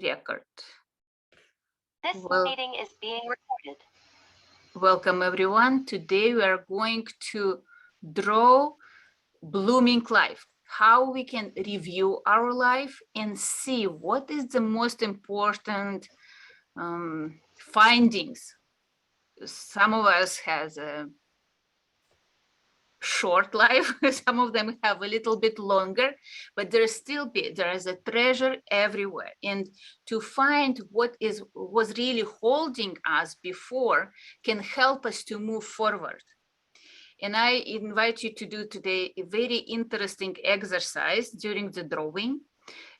record. This meeting is being recorded. Welcome everyone. Today we are going to draw blooming life, how we can review our life and see what is the most important findings. Some of us has a short life, some of them have a little bit longer, but there is a treasure everywhere. And to find what was really holding us before can help us to move forward. And I invite you to do today a very interesting exercise during the drawing.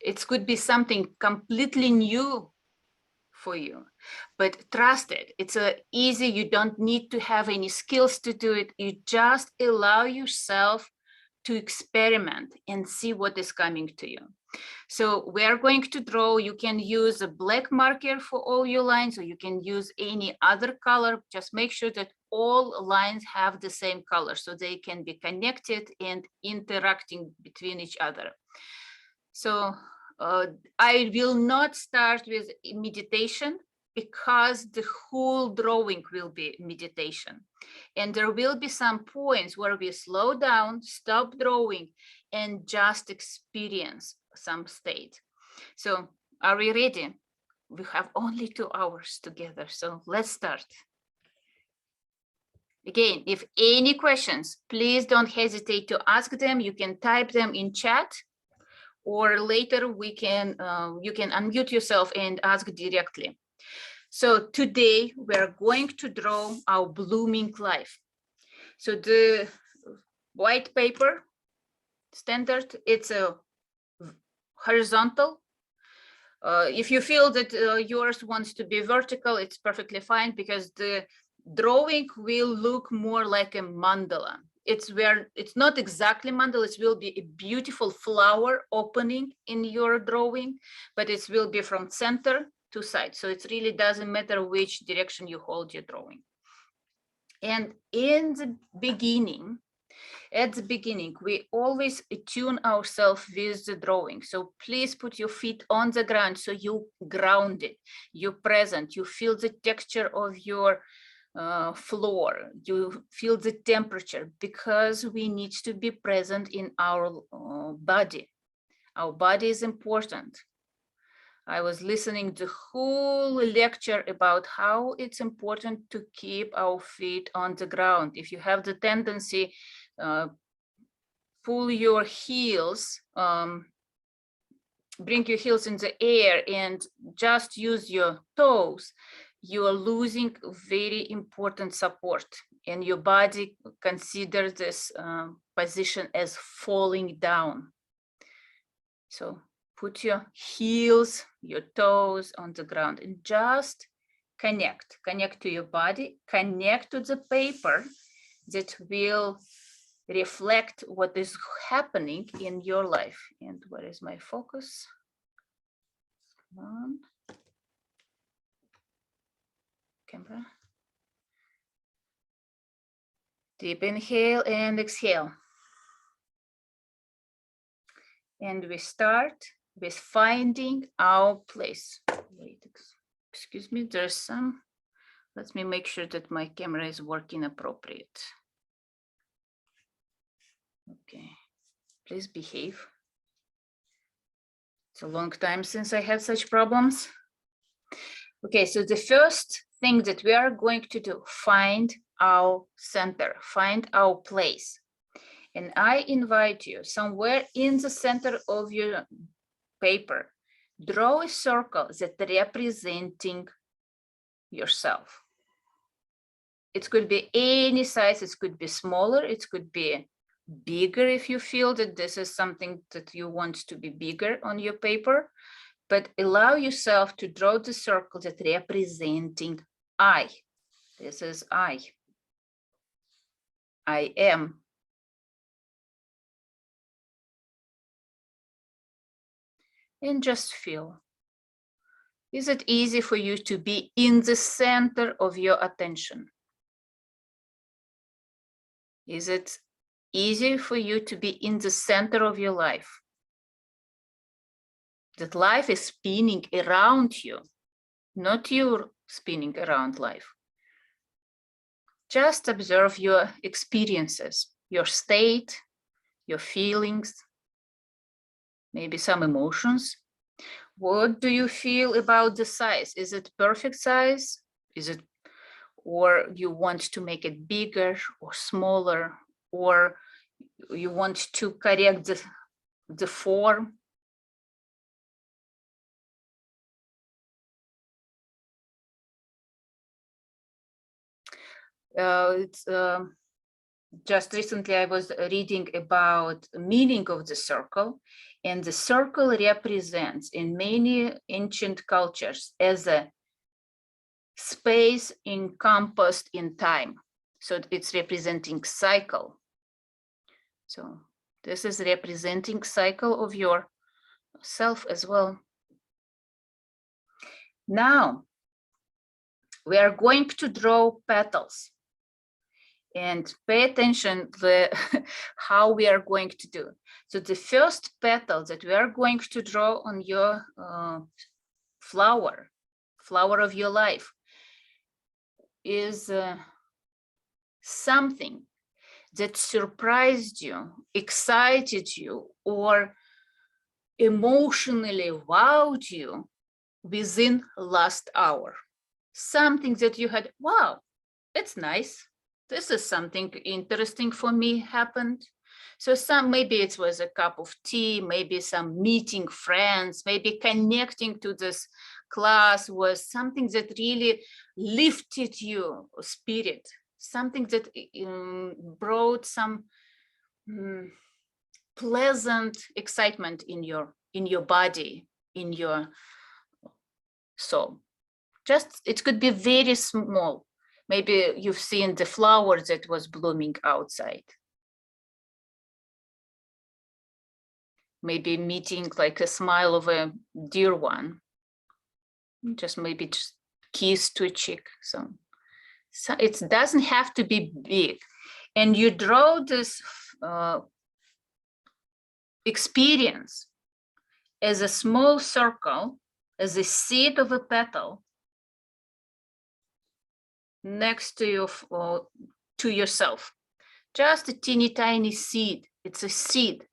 It could be something completely new for you, but trust it, it's easy. You don't need to have any skills to do it. You just allow yourself to experiment and see what is coming to you. So we are going to draw. You can use a black marker for all your lines, or you can use any other color. Just make sure that all lines have the same color so they can be connected and interacting between each other. So I will not start with meditation because the whole drawing will be meditation. And there will be some points where we slow down, stop drawing, and just experience some state. So are we ready? We have only 2 hours together, so let's start. Again, if any questions, please don't hesitate to ask them. You can type them in chat, or later we can you can unmute yourself and ask directly. So today we're going to draw our blooming life. So the white paper standard, it's a horizontal. If you feel that yours wants to be vertical, it's perfectly fine, because the drawing will look more like a mandala. It's not exactly mandala. It will be a beautiful flower opening in your drawing, but it will be from center to side. So it really doesn't matter which direction you hold your drawing. And in the beginning, at the beginning, we always attune ourselves with the drawing. So please put your feet on the ground so you grounded, you're present, you feel the texture of your floor, you feel the temperature, because we need to be present in our body. Our body is important. I was listening to the whole lecture about how it's important to keep our feet on the ground. If you have the tendency, pull your heels, bring your heels in the air and just use your toes, you are losing very important support, and your body considers this position as falling down. So put your heels, your toes on the ground and just connect to your body, connect to the paper that will reflect what is happening in your life. And where is my focus? Come on. Camera. Deep inhale and exhale. And we start with finding our place. Wait, excuse me, there's some, let me make sure that my camera is working appropriate. Okay, please behave. It's a long time since I had such problems. Okay, so the first thing that we are going to do, find our center, find our place. And I invite you somewhere in the center of your paper, draw a circle that representing yourself. It could be any size, it could be smaller, it could be bigger if you feel that this is something that you want to be bigger on your paper, but allow yourself to draw the circle that representing I. This is I am. And just feel. Is it easy for you to be in the center of your attention? Is it easy for you to be in the center of your life? that life is spinning around you, not you spinning around life. Just observe your experiences, your state, your feelings, maybe some emotions. What do you feel about the size? Is it perfect size? Is it, or you want to make it bigger or smaller, or you want to correct the form? Just recently I was reading about the meaning of the circle, and the circle represents in many ancient cultures as a space encompassed in time. So it's representing cycle. So this is representing cycle of your self as well. Now we are going to draw petals. And pay attention to how we are going to do. So the first petal that we are going to draw on your flower of your life, is something that surprised you, excited you, or emotionally wowed you within last hour. Something that you had, wow, that's nice. This is something interesting for me happened. So maybe it was a cup of tea, maybe some meeting friends, maybe connecting to this class was something that really lifted your spirit, something that brought some pleasant excitement in your body, in your soul. Just, it could be very small. Maybe you've seen the flower that was blooming outside. Maybe meeting like a smile of a dear one. Just maybe just kiss to a cheek. So it doesn't have to be big. And you draw this experience as a small circle, as a seed of a petal next to yourself. Just a teeny tiny seed. It's a seed.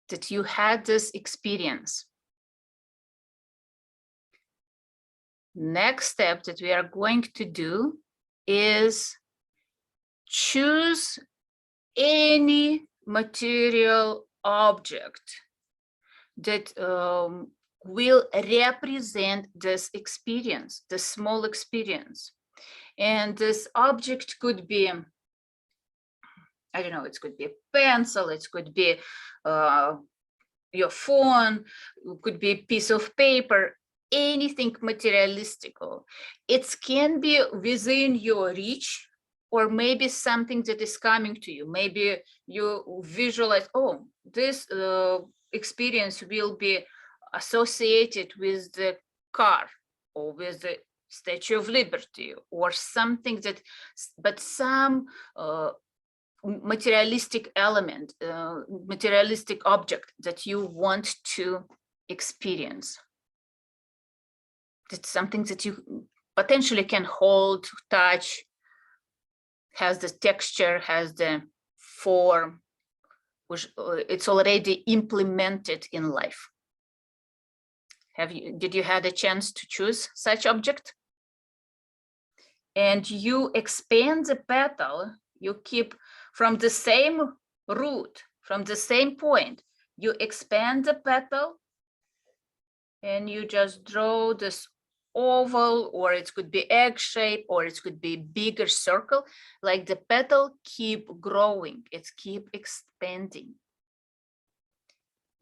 That you had this experience. Next step that we are going to do is choose any material object that will represent this experience, the small experience. And this object could be, I don't know, it could be a pencil, it could be your phone, it could be a piece of paper, anything materialistical. It can be within your reach, or maybe something that is coming to you. Maybe you visualize, oh, this experience will be associated with the car or with the Statue of Liberty or something that, but some materialistic element, materialistic object that you want to experience. It's something that you potentially can hold, touch, has the texture, has the form, which it's already implemented in life. Did you had a chance to choose such object? And you expand the petal, you keep from the same root, from the same point, you expand the petal and you just draw this oval, or it could be egg shape, or it could be bigger circle, like the petal keep growing, it's keep expanding.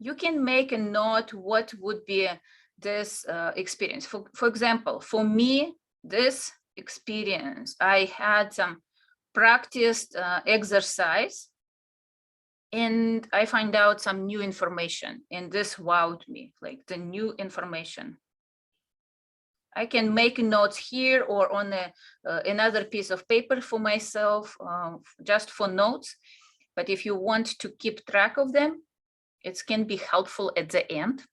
You can make a note what would be this experience. For example, for me, this experience, I had some practiced exercise and I find out some new information, and this wowed me, like the new information. I can make notes here or on another piece of paper for myself, just for notes. but if you want to keep track of them, it can be helpful at the end.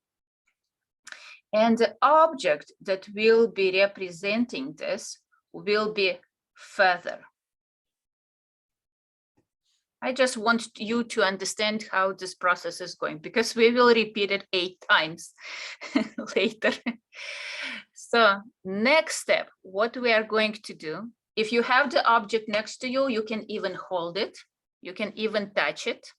And the object that will be representing this will be feather. I just want you to understand how this process is going, because we will repeat it 8 times later. So next step, what we are going to do, if you have the object next to you, you can even hold it, you can even touch it,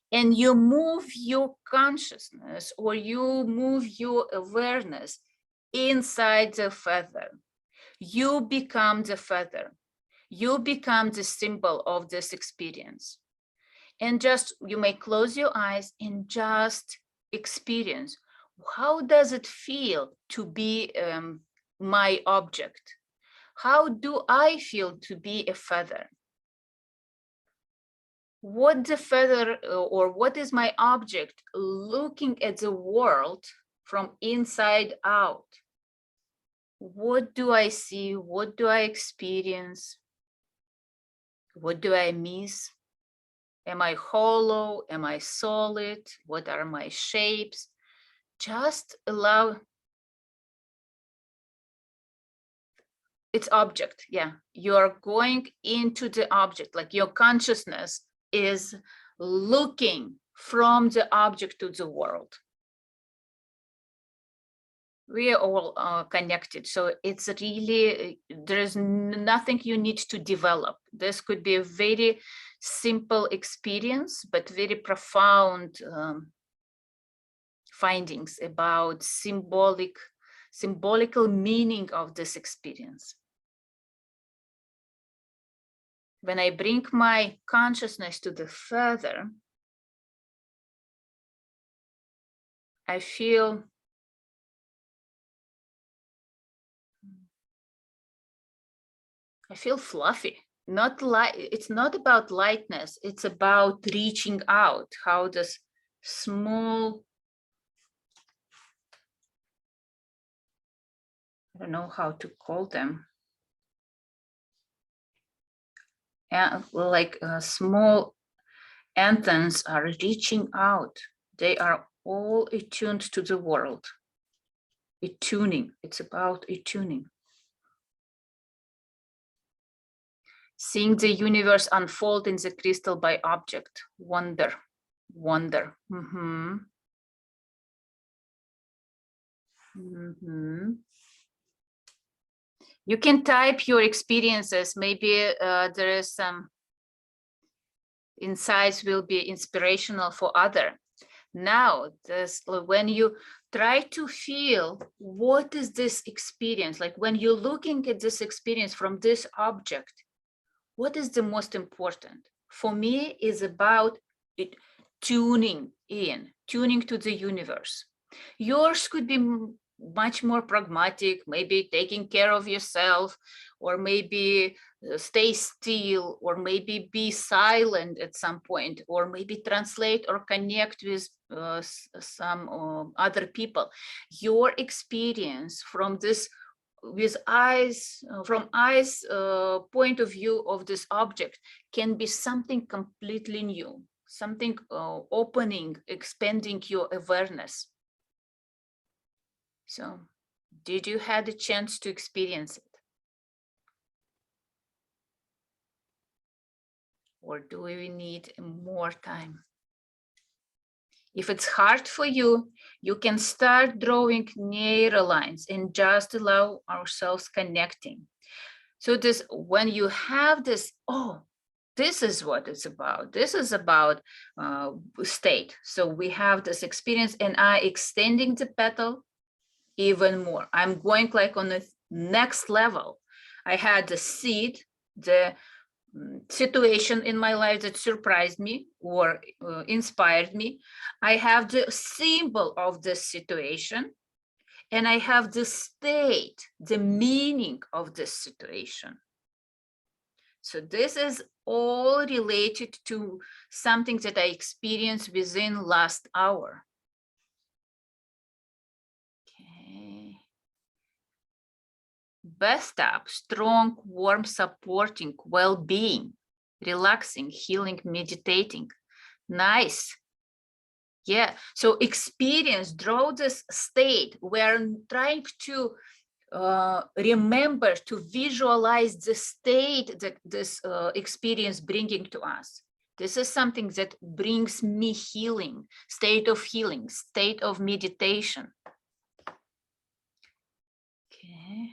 and you move your consciousness or you move your awareness inside the feather. You become the feather. You become the symbol of this experience. And just, you may close your eyes and just experience. How does it feel to be my object? How do I feel to be a feather? What the feather or what is my object looking at the world from inside out? What do I see? What do I experience? What do I miss? Am I hollow? Am I solid? What are my shapes? Just allow its object. Yeah, you are going into the object, like your consciousness is looking from the object to the world. We are all connected, so it's really, there's nothing you need to develop. This could be a very simple experience, but very profound findings about symbolical meaning of this experience. When I bring my consciousness to the feather, I feel fluffy. Not light. It's not about lightness. It's about reaching out. How this small, I don't know how to call them. And like small antennas are reaching out. They are all attuned to the world. Attuning. It's about attuning. Seeing the universe unfold in the crystal by object. Wonder. Wonder. Mm-hmm. Mm-hmm. You can type your experiences. Maybe there is some insights will be inspirational for other. Now, this, when you try to feel what is this experience, like when you're looking at this experience from this object, what is the most important? For me, is about it tuning in, tuning to the universe. Yours could be much more pragmatic, maybe taking care of yourself, or maybe stay still, or maybe be silent at some point, or maybe translate or connect with some other people. Your experience from this, with eyes, from eyes point of view of this object, can be something completely new, something opening, expanding your awareness. So, did you have a chance to experience it? Or do we need more time? If it's hard for you, you can start drawing narrow lines and just allow ourselves connecting. So this, when you have this, oh, this is what it's about. This is about state. So we have this experience, and I extending the petal even more. I'm going like on the next level. I had the seed, the situation in my life that surprised me or inspired me. I have the symbol of this situation, and I have the state, the meaning of this situation. So this is all related to something that I experienced within last hour. Okay. Best up, strong, warm, supporting, well-being. relaxing, healing, meditating. Nice. Yeah, so experience, draw this state. We're trying to remember to visualize the state that this experience bringing to us. This is something that brings me healing, state of meditation. Okay.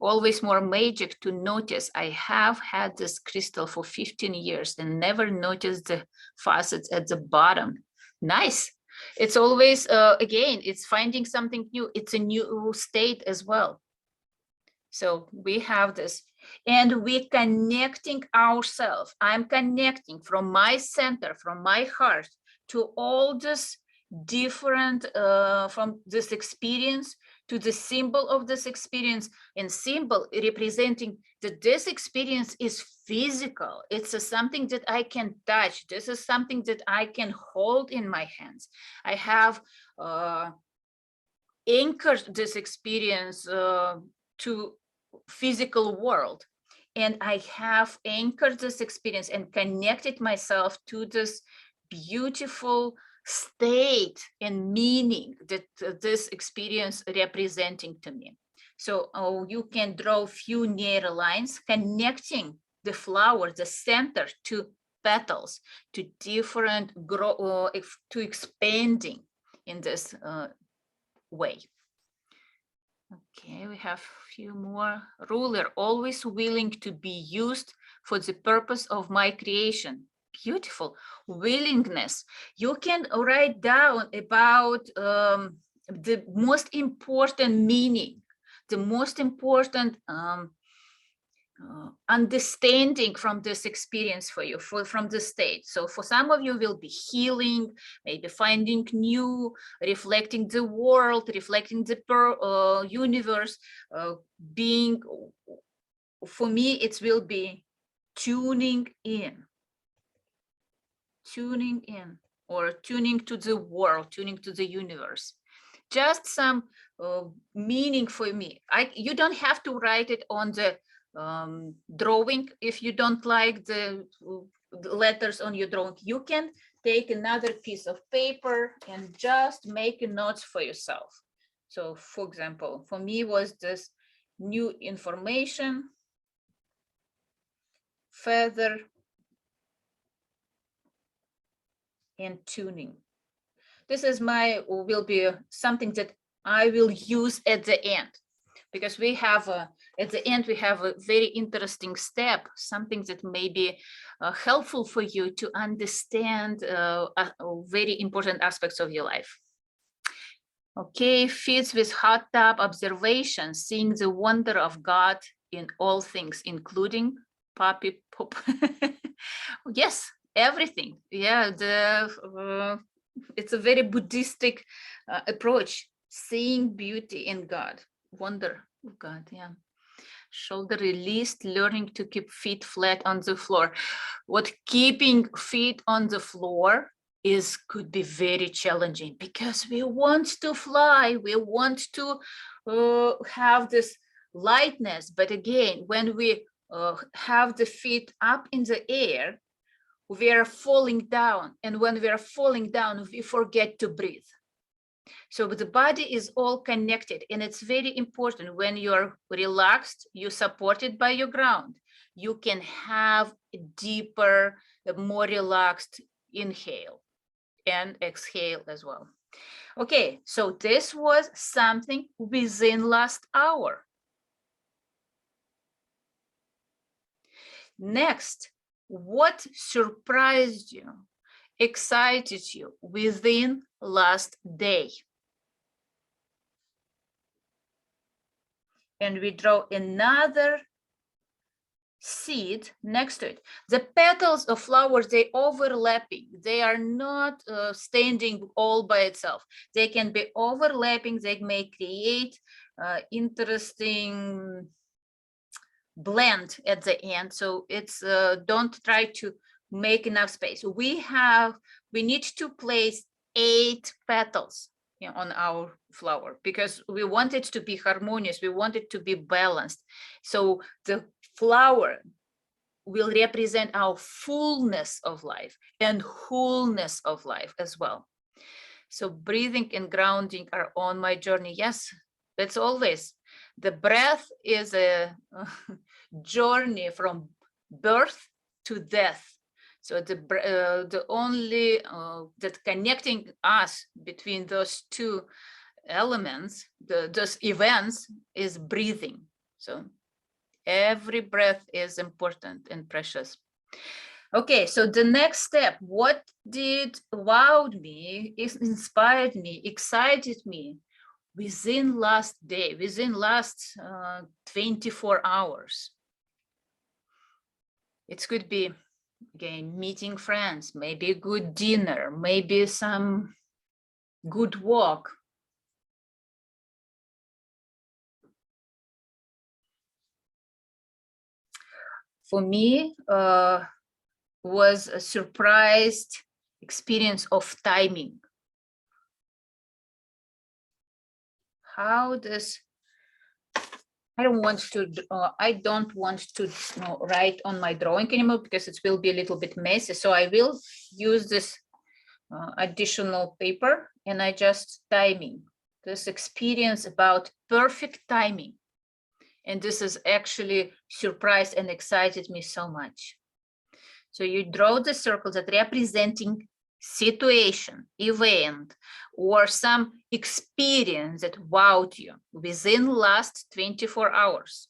Always more magic to notice. I have had this crystal for 15 years and never noticed the facets at the bottom. Nice. It's always, again, it's finding something new. It's a new state as well. So we have this, and we're connecting ourselves. I'm connecting from my center, from my heart, to all this different, from this experience to the symbol of this experience, and symbol representing that this experience is physical. It's something that I can touch. This is something that I can hold in my hands. I have anchored this experience to physical world, and I have anchored this experience and connected myself to this beautiful state and meaning that this experience representing to me. So you can draw a few narrow lines connecting the flower, the center, to petals, to different to expanding in this way. Okay, we have a few more. Ruler, always willing to be used for the purpose of my creation. Beautiful. Willingness. You can write down about the most important meaning, the most important understanding from this experience for you, from the state. So for some of you will be healing, maybe finding new, reflecting the world, reflecting the universe, being, for me, it will be tuning in, or tuning to the world, tuning to the universe. Just some meaning for me. You don't have to write it on the drawing. If you don't like the letters on your drawing, you can take another piece of paper and just make notes for yourself. So for example, for me was this new information, feather, and tuning. This is will be something that I will use at the end, because we have at the end we have a very interesting step, something that may be helpful for you to understand very important aspects of your life. Okay, fits with hot tub observation, seeing the wonder of God in all things, including puppy poop. Yes, everything. Yeah, it's a very Buddhistic approach, seeing beauty in God, wonder of God. Yeah. Shoulder released, learning to keep feet flat on the floor. What keeping feet on the floor could be very challenging, because we want to fly, we want to have this lightness. But again, when we have the feet up in the air, we are falling down, and when we are falling down, we forget to breathe. So the body is all connected, and it's very important. When you're relaxed, you're supported by your ground, you can have a deeper, more relaxed inhale and exhale as well. Okay, so this was something within last hour. Next, what surprised you, excited you within last day? And we draw another seed next to it. The petals of flowers, they overlapping. They are not standing all by itself. They can be overlapping. They may create interesting blend at the end. So it's don't try to make enough space. We need to place 8 petals on our flower, because we want it to be harmonious, we want it to be balanced. So the flower will represent our fullness of life and wholeness of life as well. So breathing and grounding are on my journey. Yes, that's always. The breath is a journey from birth to death. So the only that connecting us between those two elements, those events, is breathing. So every breath is important and precious. Okay, so the next step, what did wowed me, inspired me, excited me within last day, within last 24 hours? It could be, again, meeting friends, maybe a good dinner, maybe some good walk. For me, was a surprised experience of timing. How does, I don't want to write on my drawing anymore because it will be a little bit messy. So I will use this additional paper, and I just timing, this experience about perfect timing. And this has actually surprised and excited me so much. So you draw the circles that representing situation, event, or some experience that wowed you within last 24 hours.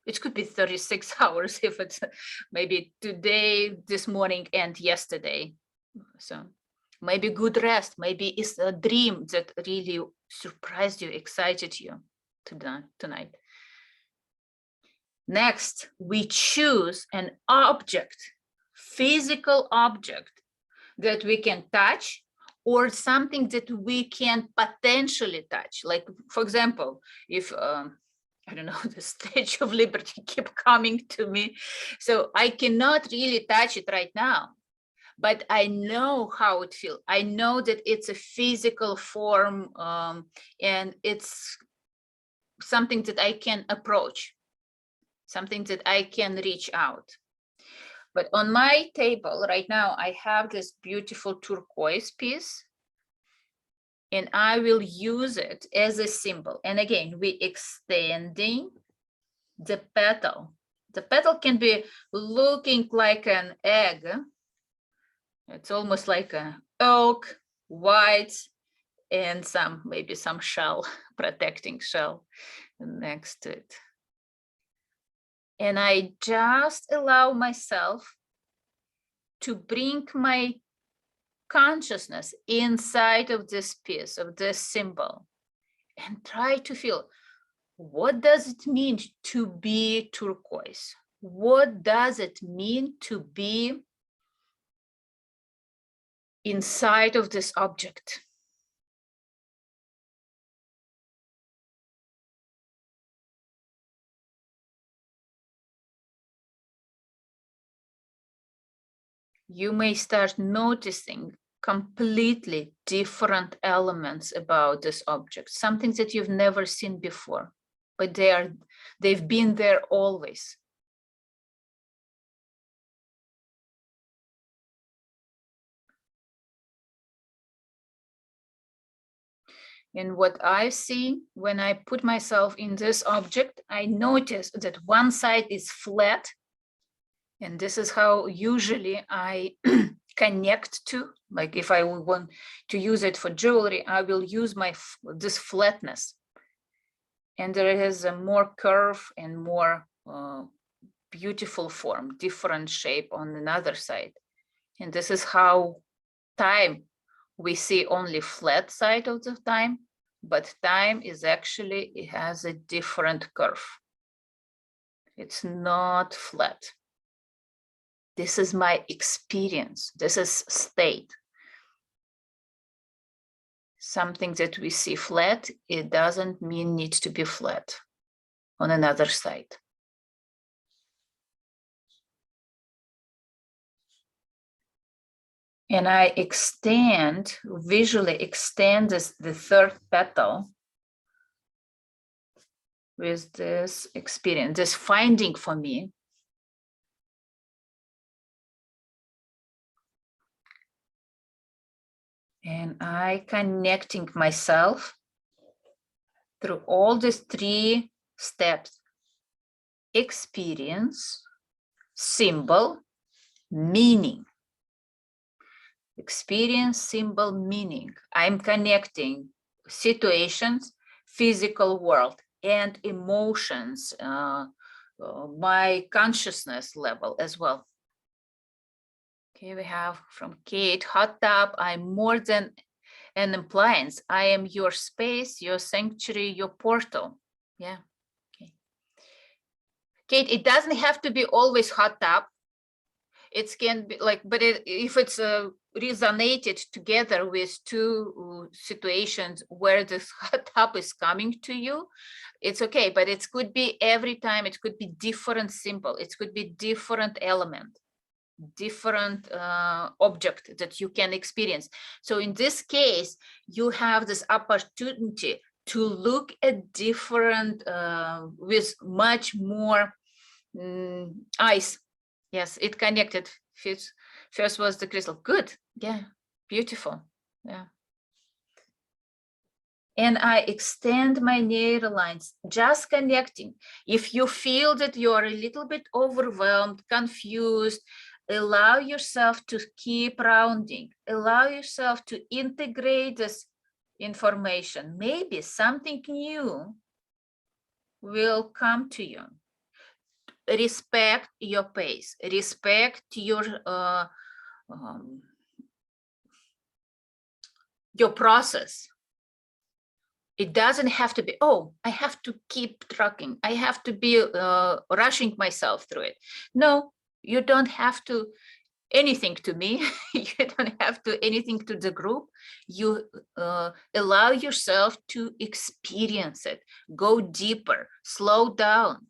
It could be 36 hours if it's maybe today, this morning, and yesterday. So maybe good rest, maybe it's a dream that really surprised you, excited you tonight. Next, we choose an object, physical object that we can touch, or something that we can potentially touch. Like, for example, if, I don't know, the Statue of Liberty keep coming to me, so I cannot really touch it right now, but I know how it feels. I know that it's a physical form, and it's something that I can approach, something that I can reach out. But on my table right now, I have this beautiful turquoise piece, and I will use it as a symbol. And again, we extending the petal. The petal can be looking like an egg. It's almost like an oak, white, and maybe some shell, protecting shell next to it. And I just allow myself to bring my consciousness inside of this piece, of this symbol, and try to feel, what does it mean to be turquoise? What does it mean to be inside of this object? You may start noticing completely different elements about this object, something that you've never seen before, but they've been there always. And what I see when I put myself in this object, I notice that one side is flat. And this is how usually I connect to, like if I want to use it for jewelry, I will use this flatness. And there is a more curve and more beautiful form, different shape on another side. And this is how time, we see only flat side of the time, but time is actually, it has a different curve. It's not flat. This is my experience. This is state. Something that we see flat, it doesn't mean needs to be flat on another side. And I visually extend the third petal with this experience, this finding for me And I connecting myself through all these 3 steps: experience, symbol, meaning. Experience, symbol, meaning. I'm connecting situations, physical world, and emotions, my consciousness level as well. Okay, we have from Kate, hot tub, I'm more than an appliance. I am your space, your sanctuary, your portal. Yeah, okay. Kate, it doesn't have to be always hot tub. It can be like, but if it's resonated together with 2 situations where this hot tub is coming to you, it's okay. But it could be every time, it could be different symbol, it could be different element, different object that you can experience. So in this case, you have this opportunity to look at different with much more eyes. Yes, it connected. First was the crystal. Good. Yeah, beautiful. Yeah. And I extend my neural lines, just connecting. If you feel that you are a little bit overwhelmed, confused, allow yourself to keep rounding. Allow yourself to integrate this information. Maybe something new will come to you. Respect your pace, respect your process. It doesn't have to be, oh, I have to keep tracking, I have to be rushing myself through it. No, you don't have to anything to me. You don't have to anything to the group. You allow yourself to experience it, go deeper, slow down.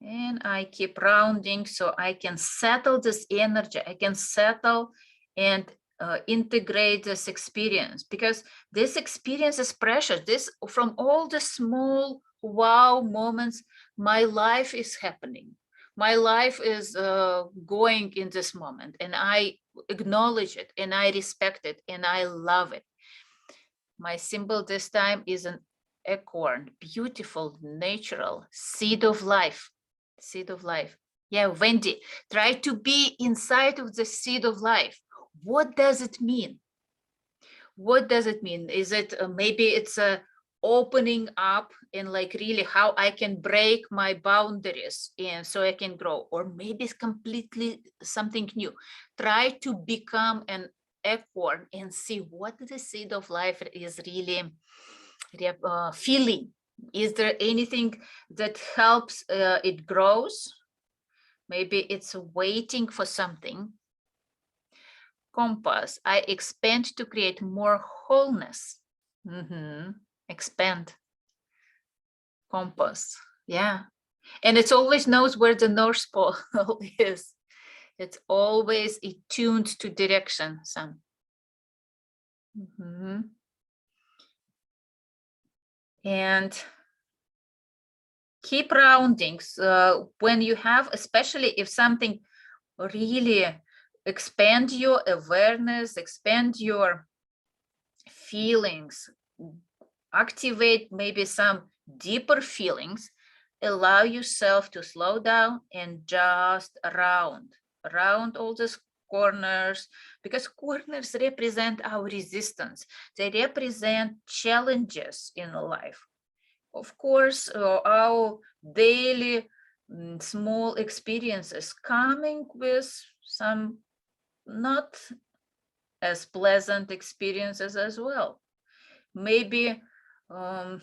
And I keep rounding so I can settle this energy. I can settle and integrate this experience, because this experience is precious. This, from all the small wow moments, my life is happening. My life is going in this moment, and I acknowledge it, and I respect it, and I love it. My symbol this time is an acorn, beautiful, natural seed of life. Seed of life. Yeah, Wendy, try to be inside of the seed of life. What does it mean? What does it mean? Is it maybe it's a opening up and like really how I can break my boundaries and so I can grow, or maybe it's completely something new. Try to become an acorn and see what the seed of life is really feeling. Is there anything that helps it grows? Maybe it's waiting for something. Compass, I expand to create more wholeness. Expand. Compass, yeah. And it always knows where the North Pole is. It's always attuned to direction, Sun. And keep rounding. When you have, especially if something really expand your awareness, expand your feelings, activate maybe some deeper feelings, allow yourself to slow down and just round all these corners, because corners represent our resistance. They represent challenges in life. Of course, our daily small experiences coming with some not as pleasant experiences as well. Maybe the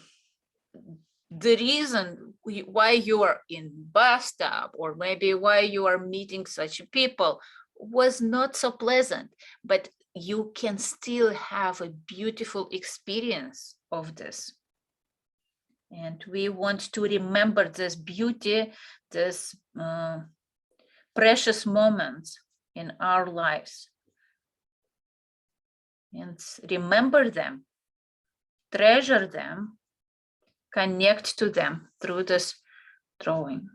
reason why you are in bus stop, or maybe why you are meeting such people, was not so pleasant, but you can still have a beautiful experience of this. And we want to remember this beauty, this precious moments in our lives. And remember them, treasure them, connect to them through this drawing.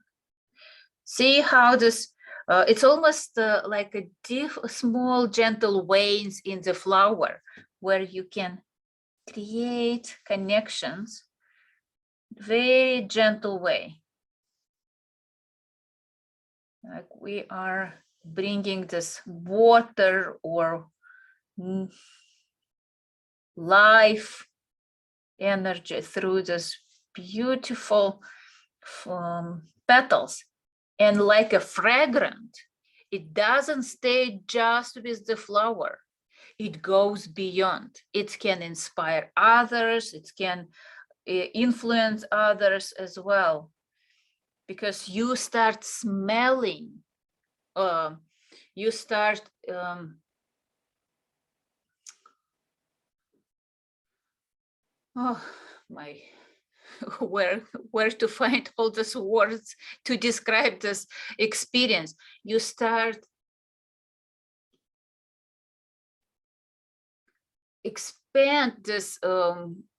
See how this It's almost like a small gentle veins in the flower where you can create connections, very gentle way. Like we are bringing this water or life energy through this beautiful petals. And like a fragrant, it doesn't stay just with the flower. It goes beyond. It can inspire others. It can influence others as well. Because you start smelling, you start oh my, where to find all these words to describe this experience. You start expand this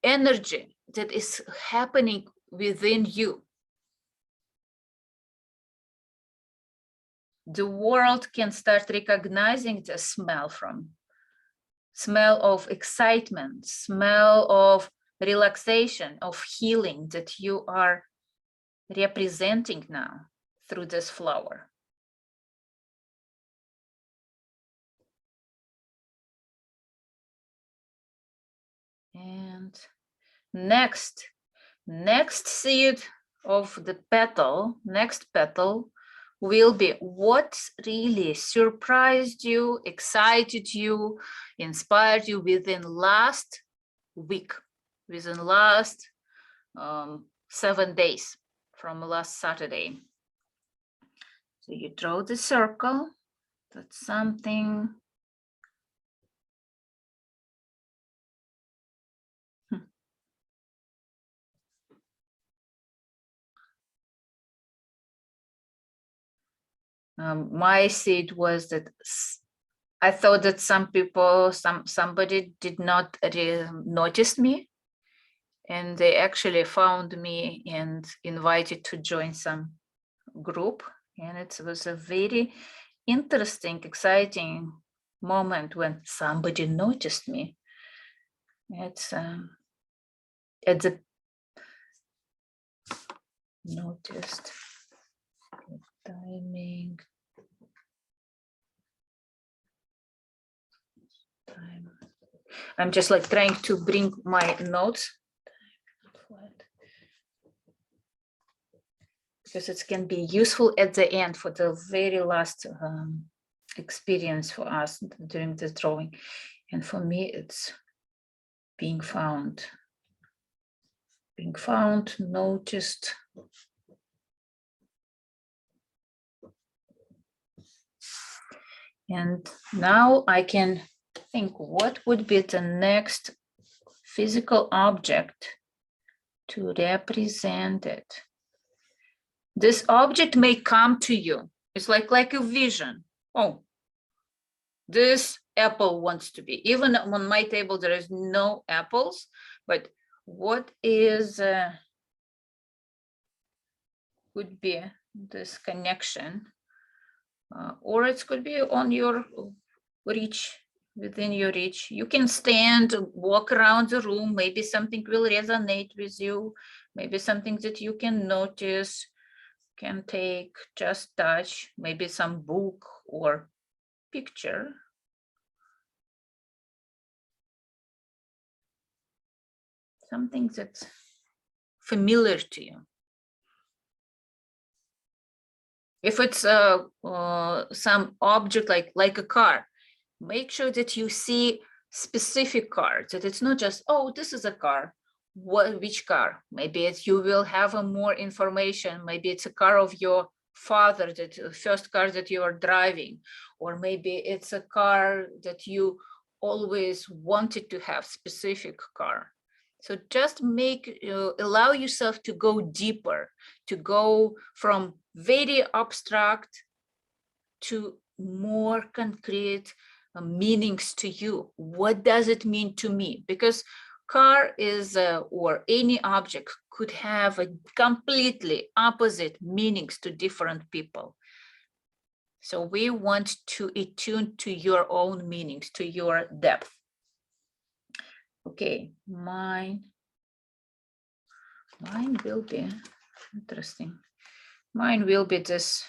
energy that is happening within you. The world can start recognizing the smell of excitement, smell of relaxation, of healing that you are representing now through this flower. And next seed of the petal, next petal will be what really surprised you, excited you, inspired you within last week, within last 7 days from last Saturday. So you draw the circle, that's something. My seed was that I thought that some people, somebody did not notice me, and they actually found me and invited to join some group. And it was a very interesting, exciting moment when somebody noticed me. It's at the noticed timing. Time. I'm just like trying to bring my notes because it can be useful at the end for the very last experience for us during this drawing. And for me, it's being found, noticed. And now I can think what would be the next physical object to represent it. This object may come to you. It's like a vision. Oh, this apple wants to be. Even on my table, there is no apples, but what is, would be this connection? Or it could be on your reach, within your reach. You can stand, walk around the room. Maybe something will resonate with you. Maybe something that you can notice, can take, just touch, maybe some book or picture. Something that's familiar to you. If it's some object like a car, make sure that you see specific car, that it's not just, oh, this is a car. Which car? Maybe it's, you will have more information. Maybe it's a car of your father, that first car that you are driving, or maybe it's a car that you always wanted to have, specific car. So just allow yourself to go deeper, to go from very abstract to more concrete meanings to you. What does it mean to me? Because car is, or any object could have a completely opposite meanings to different people. So we want to attune to your own meanings, to your depth. Okay, mine will be interesting. Mine will be this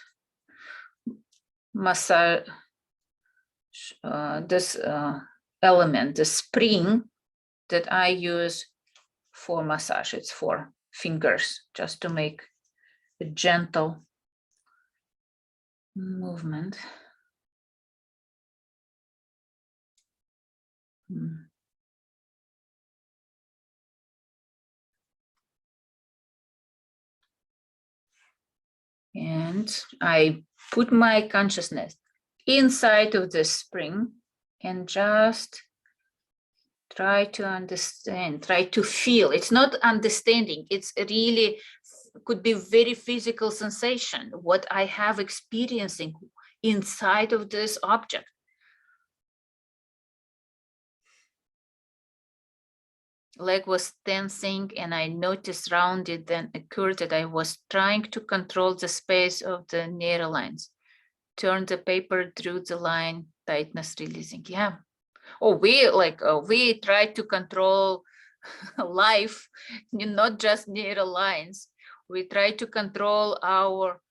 massage, this element, the spring that I use for massage. It's for fingers, just to make a gentle movement. And I put my consciousness inside of the spring and just try to understand, try to feel. It's not understanding, it's really could be very physical sensation, what I have experiencing inside of this object. Leg was tensing and I noticed round it then occurred that I was trying to control the space of the narrow lines. Turn the paper, drew the line, tightness releasing. Yeah. Oh, we try to control life, not just narrow lines. We try to control our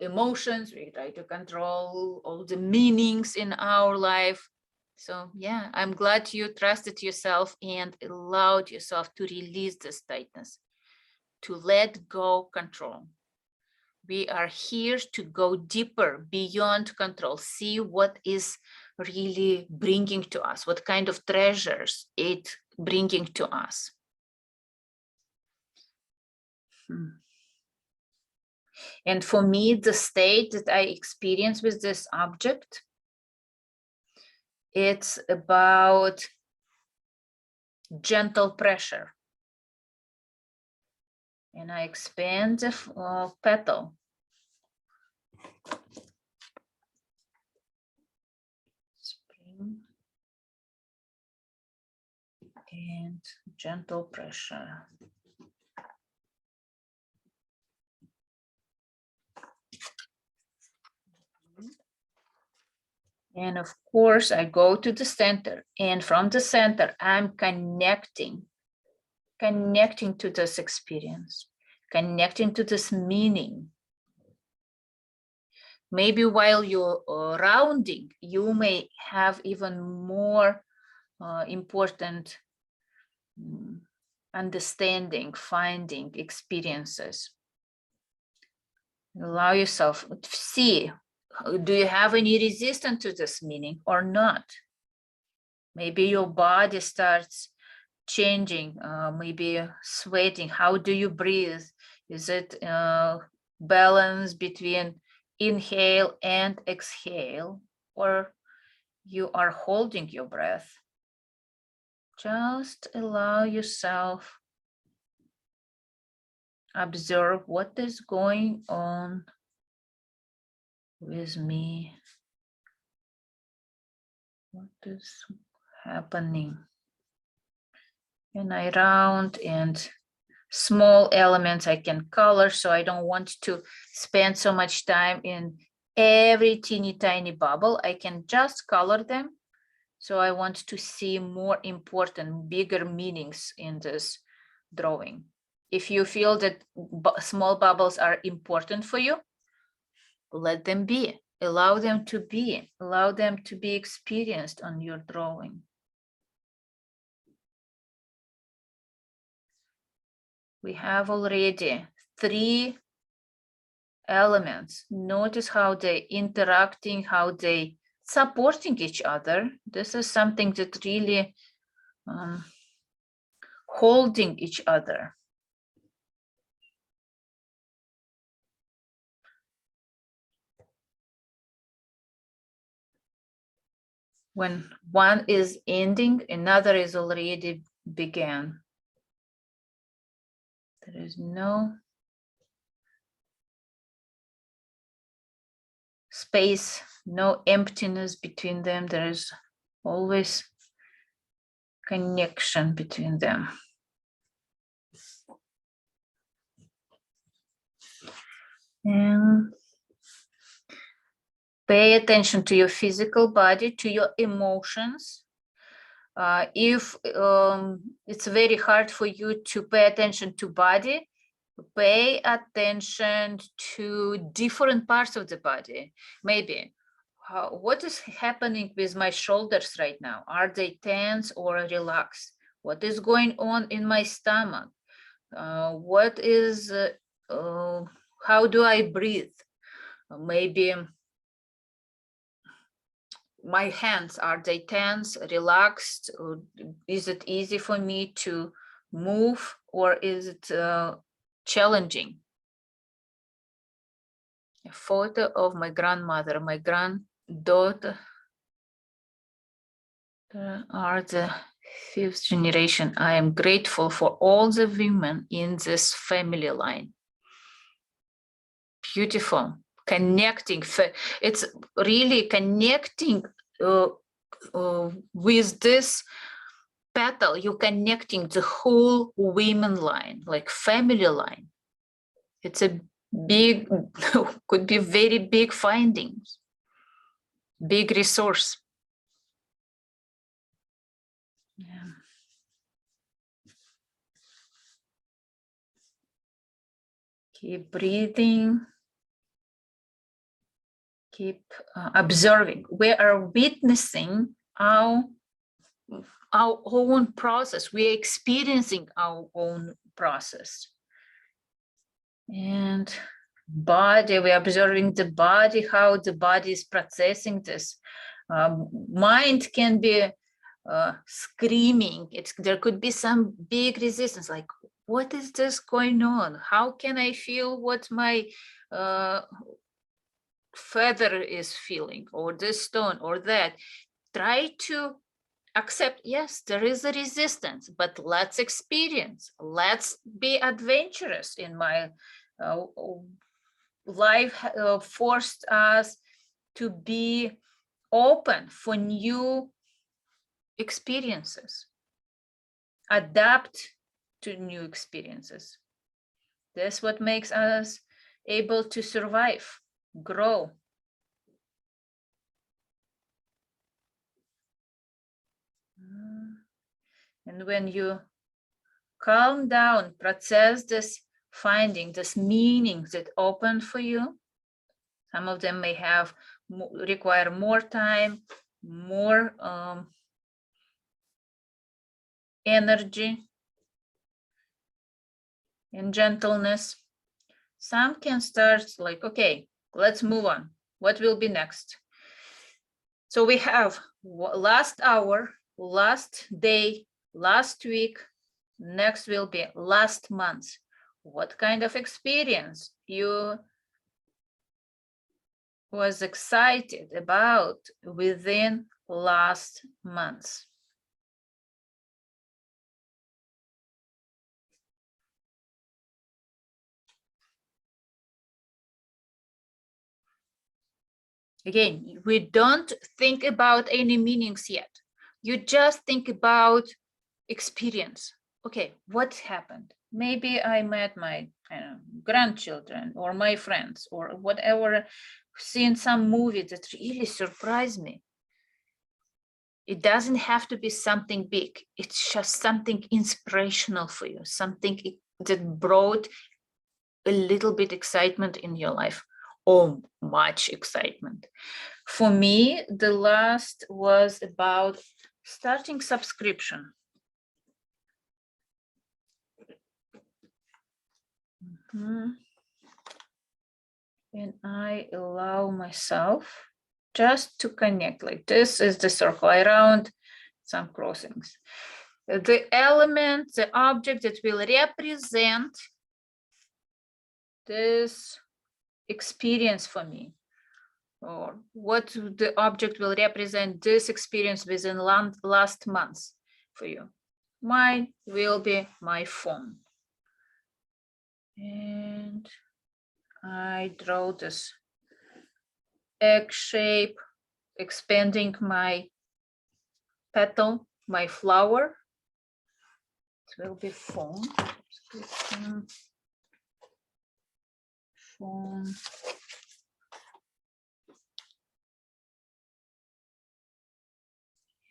emotions. We try to control all the meanings in our life. So yeah, I'm glad you trusted yourself and allowed yourself to release this tightness, to let go control. We are here to go deeper beyond control, see what is really bringing to us, what kind of treasures it bringing to us. And for me, the state that I experience with this object, it's about gentle pressure. And I expand the petal. Spring. And gentle pressure. And of course, I go to the center, and from the center, I'm connecting to this experience, connecting to this meaning. Maybe while you're rounding, you may have even more important understanding, finding experiences. Allow yourself to see, do you have any resistance to this meaning or not? Maybe your body starts changing, maybe sweating. How do you breathe? Is it balance between inhale and exhale, or you are holding your breath? Just allow yourself, observe what is going on with me. What is happening? And I round, and small elements I can color, so I don't want to spend so much time in every teeny tiny bubble. I can just color them. So I want to see more important, bigger meanings in this drawing. If you feel that small bubbles are important for you, let them be. Allow them to be. Allow them to be experienced on your drawing. We have already 3 elements. Notice how they're interacting, how they supporting each other. This is something that really holding each other. When one is ending, another is already began. There is no space, no emptiness between them. There is always connection between them. And Pay attention to your physical body, to your emotions. If it's very hard for you to pay attention to body, pay attention to different parts of the body. Maybe what is happening with my shoulders right now? Are they tense or relaxed? What is going on in my stomach? What is, how do I breathe? Maybe my hands, are they tense, relaxed? Or is it easy for me to move, or is it challenging? A photo of my grandmother, my granddaughter are the 5th generation. I am grateful for all the women in this family line. Beautiful, connecting. It's really connecting with this petal. You're connecting the whole women line, like family line. It's a big, could be very big findings, big resource. Yeah. Keep breathing. Keep observing. We are witnessing our own process. We are experiencing our own process. And body, we are observing the body, how the body is processing this. Mind can be screaming. There could be some big resistance, like, what is this going on? How can I feel what my feather is feeling, or this stone or that? Try to accept, yes, there is a resistance, but let's experience, let's be adventurous. In my life forced us to be open for new experiences, adapt to new experiences. That's what makes us able to survive, grow. And when you calm down, process this finding, this meanings that open for you, some of them may have require more time, more energy and gentleness. Some can start like, okay, let's move on. What will be next? So we have last hour, last day, last week, next will be last month. What kind of experience you was excited about within last month? Again, we don't think about any meanings yet. You just think about experience. Okay, what happened? Maybe I met my grandchildren or my friends or whatever, seen some movie that really surprised me. It doesn't have to be something big. It's just something inspirational for you, something that brought a little bit excitement in your life, or much excitement. For me, the last was about starting subscription. And I allow myself just to connect, like this is the circle around some crossings. The element, the object that will represent this experience for me, or what the object will represent this experience within last month for you. Mine will be my phone. And I draw this egg shape, expanding my petal, my flower. It will be phone. Phone.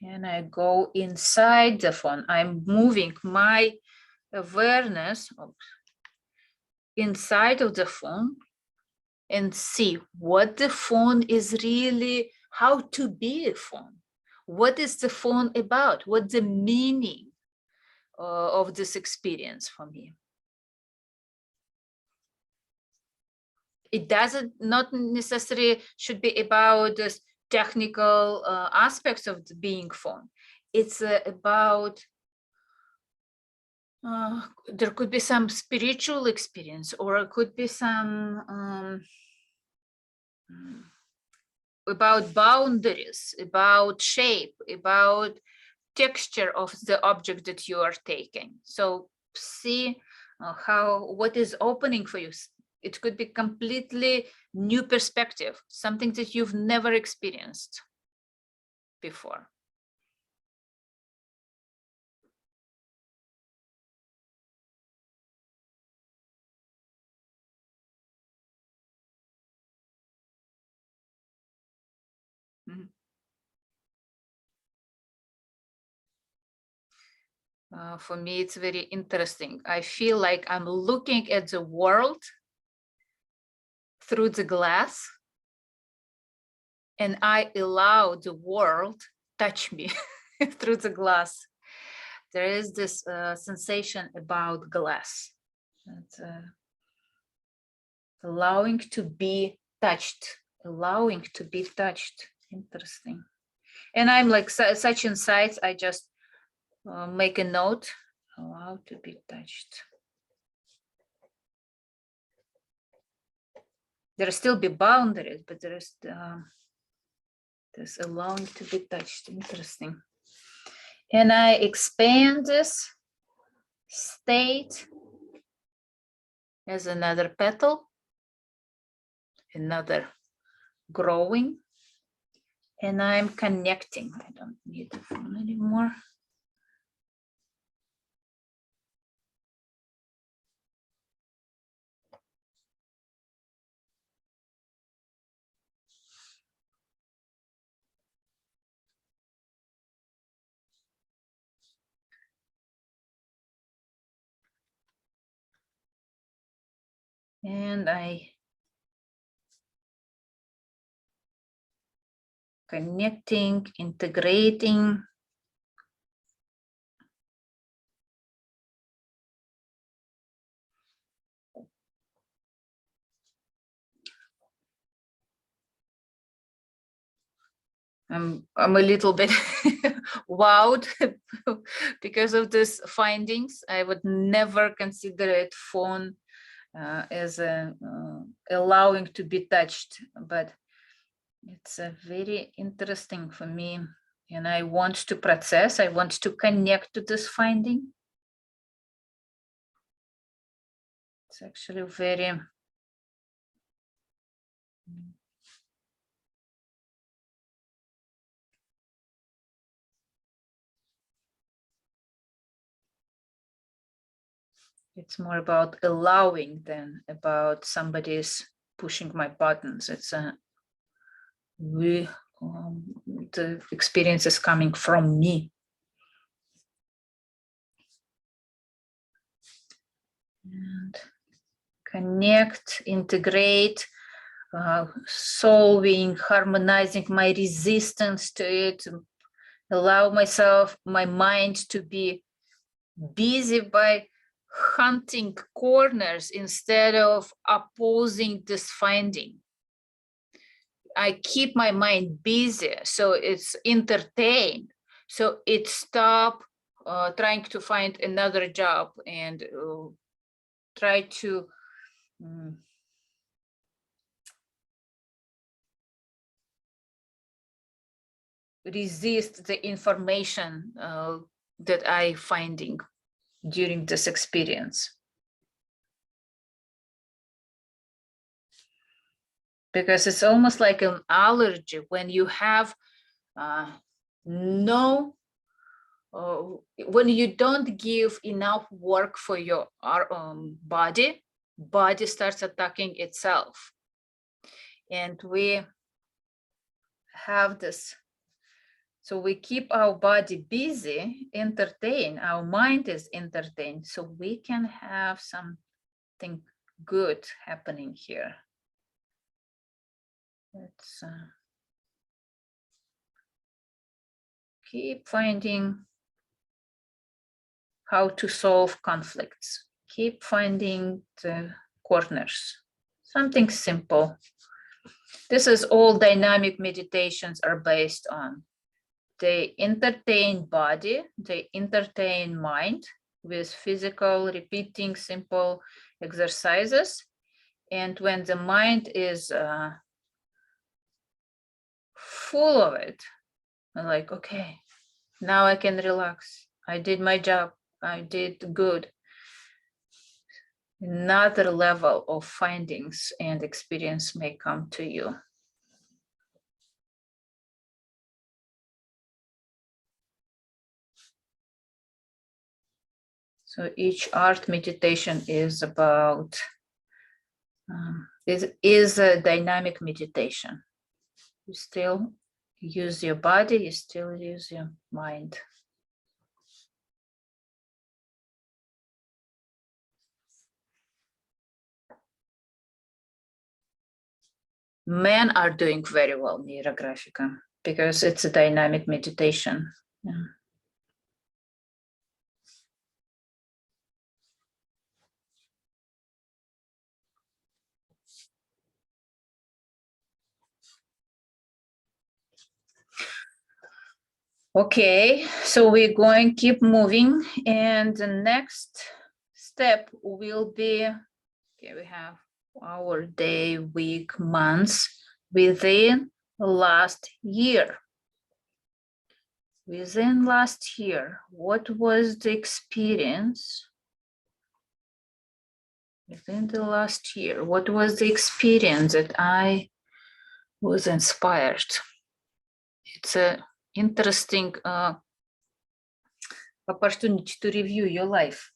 And I go inside the phone. I'm moving my awareness inside of the phone and see what the phone is really, how to be a phone. What is the phone about? What's the meaning of this experience for me? It doesn't not necessarily should be about this technical aspects of the being phone. It's about there could be some spiritual experience, or it could be some about boundaries, about shape, about texture of the object that you are taking. So see what is opening for you. It could be completely new perspective, something that you've never experienced before. For me, it's very interesting. I feel like I'm looking at the world through the glass, and I allow the world touch me through the glass. There is this sensation about glass. It's, allowing to be touched, allowing to be touched. Interesting. And I'm like such insights, I just make a note, allow to be touched. There still be boundaries, but there is this allowing to be touched. Interesting. And I expand this state as another petal, another growing, and I'm connecting. I don't need the phone anymore. And I connecting, integrating. I'm a little bit wowed because of these findings. I would never consider it phone as a allowing to be touched, but it's very interesting for me, and I want to process, I want to connect to this finding. It's actually very it's more about allowing than about somebody's pushing my buttons. It's the experience is coming from me. And connect, integrate, solving, harmonizing my resistance to it, allow myself, my mind to be busy by hunting corners instead of opposing this finding. I keep my mind busy, so it's entertained, so it stop trying to find another job and try to resist the information that I finding during this experience. Because it's almost like an allergy when you have when you don't give enough work for your body starts attacking itself. And we have this So we keep our body busy, entertained, our mind is entertained, so we can have something good happening here. Let's keep finding how to solve conflicts. Keep finding the corners. Something simple. This is all dynamic meditations are based on. They entertain body, they entertain mind with physical repeating simple exercises. And when the mind is full of it, I'm like, okay, now I can relax. I did my job. I did good. Another level of findings and experience may come to you. So each art meditation is about, is a dynamic meditation. You still use your body, you still use your mind. Men are doing very well, Neurographica, because it's a dynamic meditation. Yeah. Okay, so we're going to keep moving, and the next step will be, okay, we have our day, week, months within last year. Within last year, what was the experience? Within the last year, what was the experience that I was inspired? It's a interesting opportunity to review your life.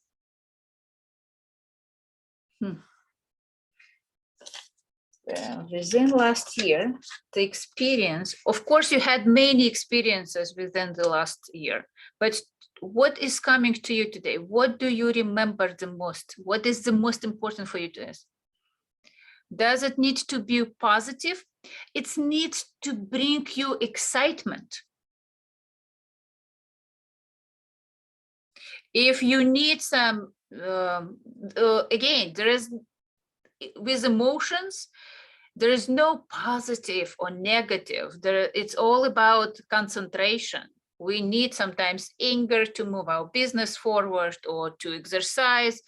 Within last year, the experience, of course, you had many experiences within the last year, but what is coming to you today? What do you remember the most? What is the most important for you to ask? Does it need to be positive? It needs to bring you excitement. If you need some, again, there is, with emotions, there is no positive or negative. It's all about concentration. We need sometimes anger to move our business forward or to exercise.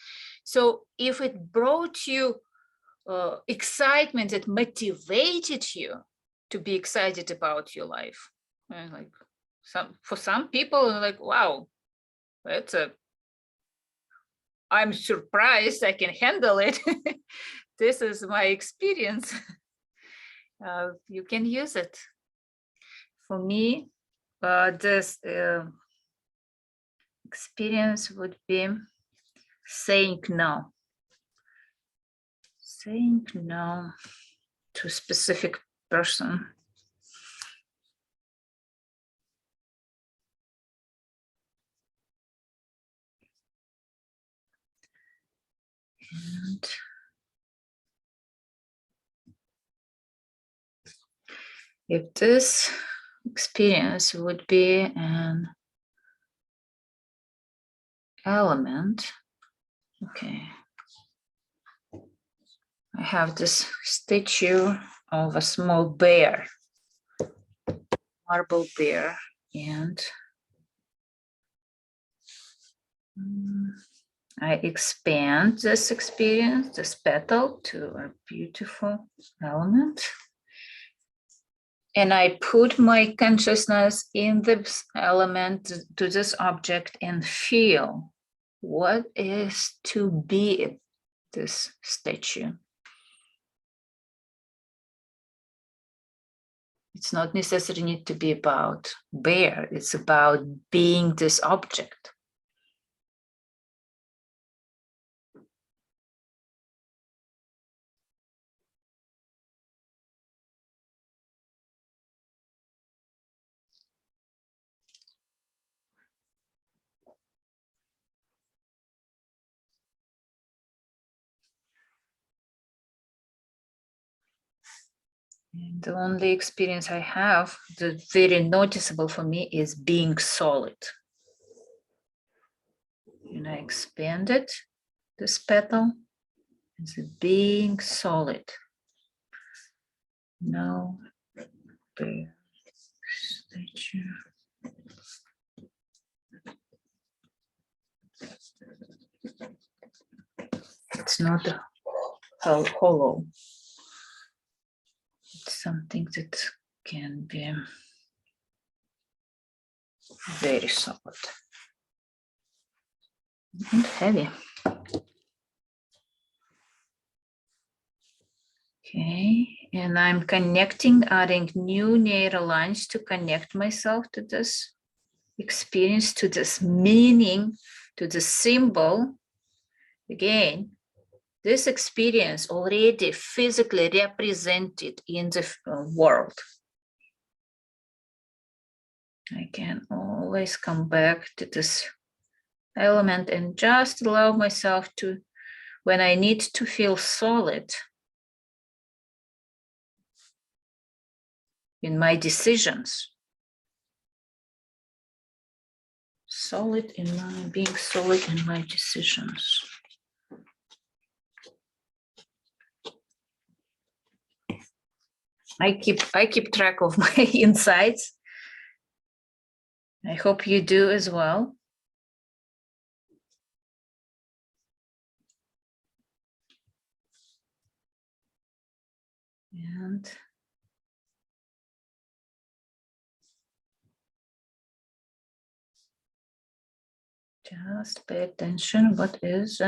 So if it brought you excitement that motivated you to be excited about your life, and like for some people, like, wow, that's I'm surprised I can handle it. This is my experience. You can use it. For me, this experience would be saying no. Saying no to a specific person. And if this experience would be an element, okay. I have this statue of a small bear, marble bear, and I expand this experience, this petal, to a beautiful element. And I put my consciousness in this element, to this object, and feel what is to be this statue. It's not necessarily need to be about bear, it's about being this object. And the only experience I have that's very noticeable for me is being solid. And I expanded this petal. It's being solid. Now, it's not hollow. It's something that can be very solid and heavy. Okay, and I'm connecting, adding new neural lines to connect myself to this experience, to this meaning, to the symbol. Again, this experience already physically represented in the world. I can always come back to this element and just allow myself to, when I need to feel solid in my decisions, being solid in my decisions. I keep track of my insights. I hope you do as well. And just pay attention. What is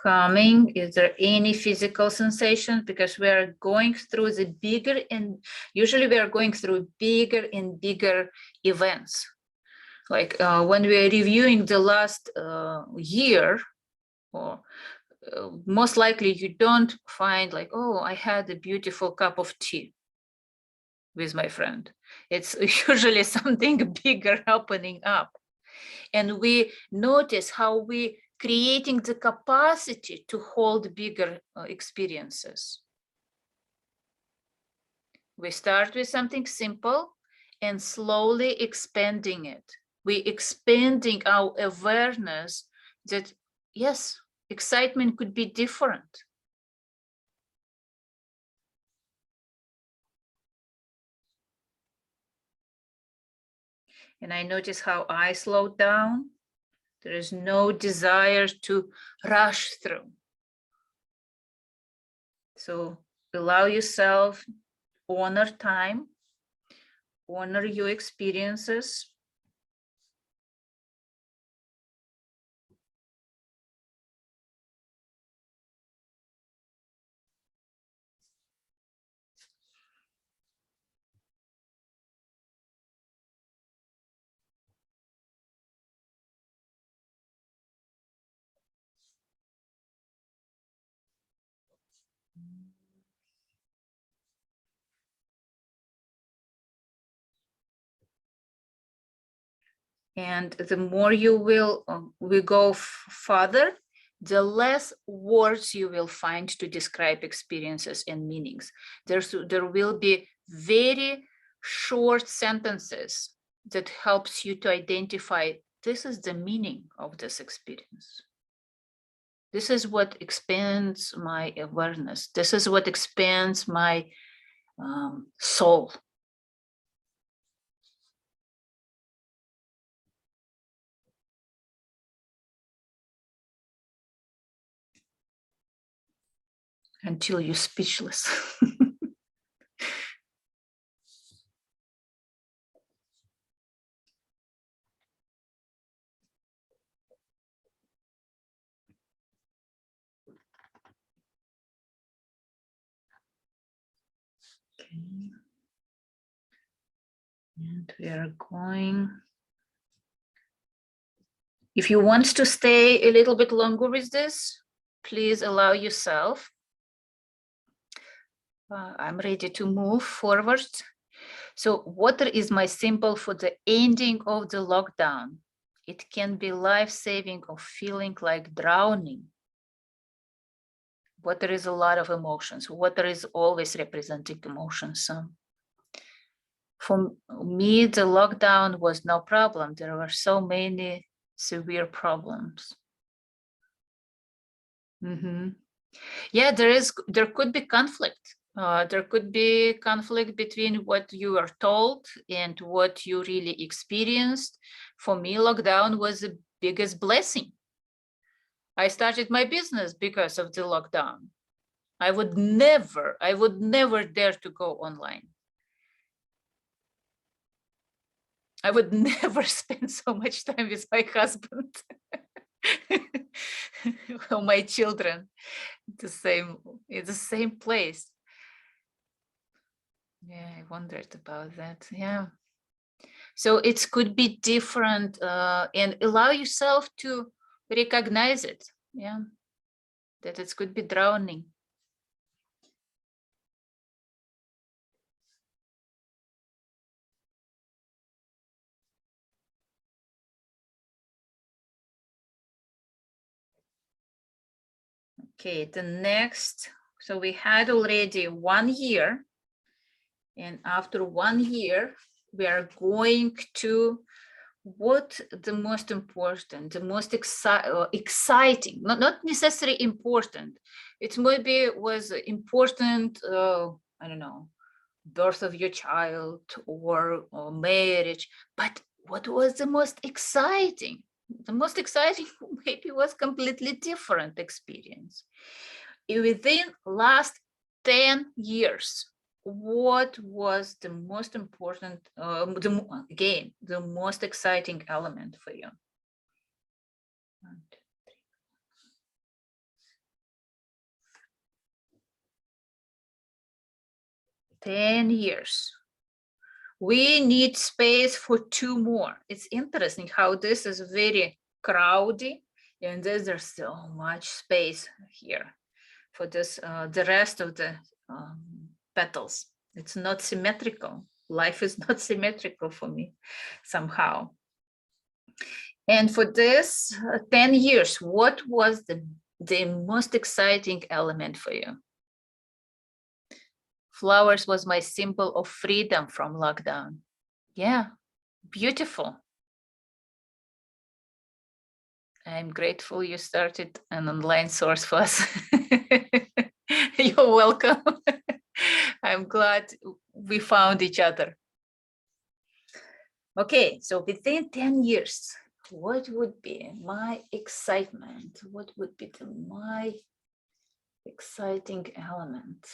coming? Is there any physical sensations? Because we are going through the bigger, and usually we are going through bigger and bigger events. Like when we are reviewing the last year, or most likely you don't find like, oh, I had a beautiful cup of tea with my friend. It's usually something bigger happening up. And we notice how we creating the capacity to hold bigger experiences. We start with something simple and slowly expanding it. We expanding our awareness that, yes, excitement could be different. And I notice how I slowed down. There is no desire to rush through. So allow yourself, honor time, honor your experiences. And the more you will go further, the less words you will find to describe experiences and meanings. There will be very short sentences that helps you to identify, this is the meaning of this experience. This is what expands my awareness. This is what expands my soul. Until you're speechless. Okay. And we are going. If you want to stay a little bit longer with this, please allow yourself. I'm ready to move forward. So water is my symbol for the ending of the lockdown. It can be life-saving or feeling like drowning. Water is a lot of emotions. Water is always representing emotions. So for me, the lockdown was no problem. There were so many severe problems. Yeah, there could be conflict. There could be conflict between what you are told and what you really experienced. For me, lockdown was the biggest blessing. I started my business because of the lockdown. I would never dare to go online. I would never spend so much time with my husband or my children in the same place. Yeah, I wondered about that. Yeah. So it could be different and allow yourself to recognize it. Yeah. That it could be drowning. Okay, the next, so we had already 1 year, and after 1 year, we are going to what the most important, the most exciting, not necessarily important. It maybe was important, I don't know, birth of your child or marriage, but what was the most exciting? The most exciting maybe was completely different experience. Within last 10 years, what was the most important, again, the most exciting element for you? 10 years. We need space for 2 more. It's interesting how this is very crowded and there's so much space here for this, the rest of the petals. It's not symmetrical. Life is not symmetrical for me somehow. And for this 10 years, what was the most exciting element for you? Flowers was my symbol of freedom from lockdown. Yeah, beautiful. I'm grateful you started an online source for us. You're welcome. I'm glad we found each other. Okay, so within 10 years, what would be my excitement? What would be my exciting element?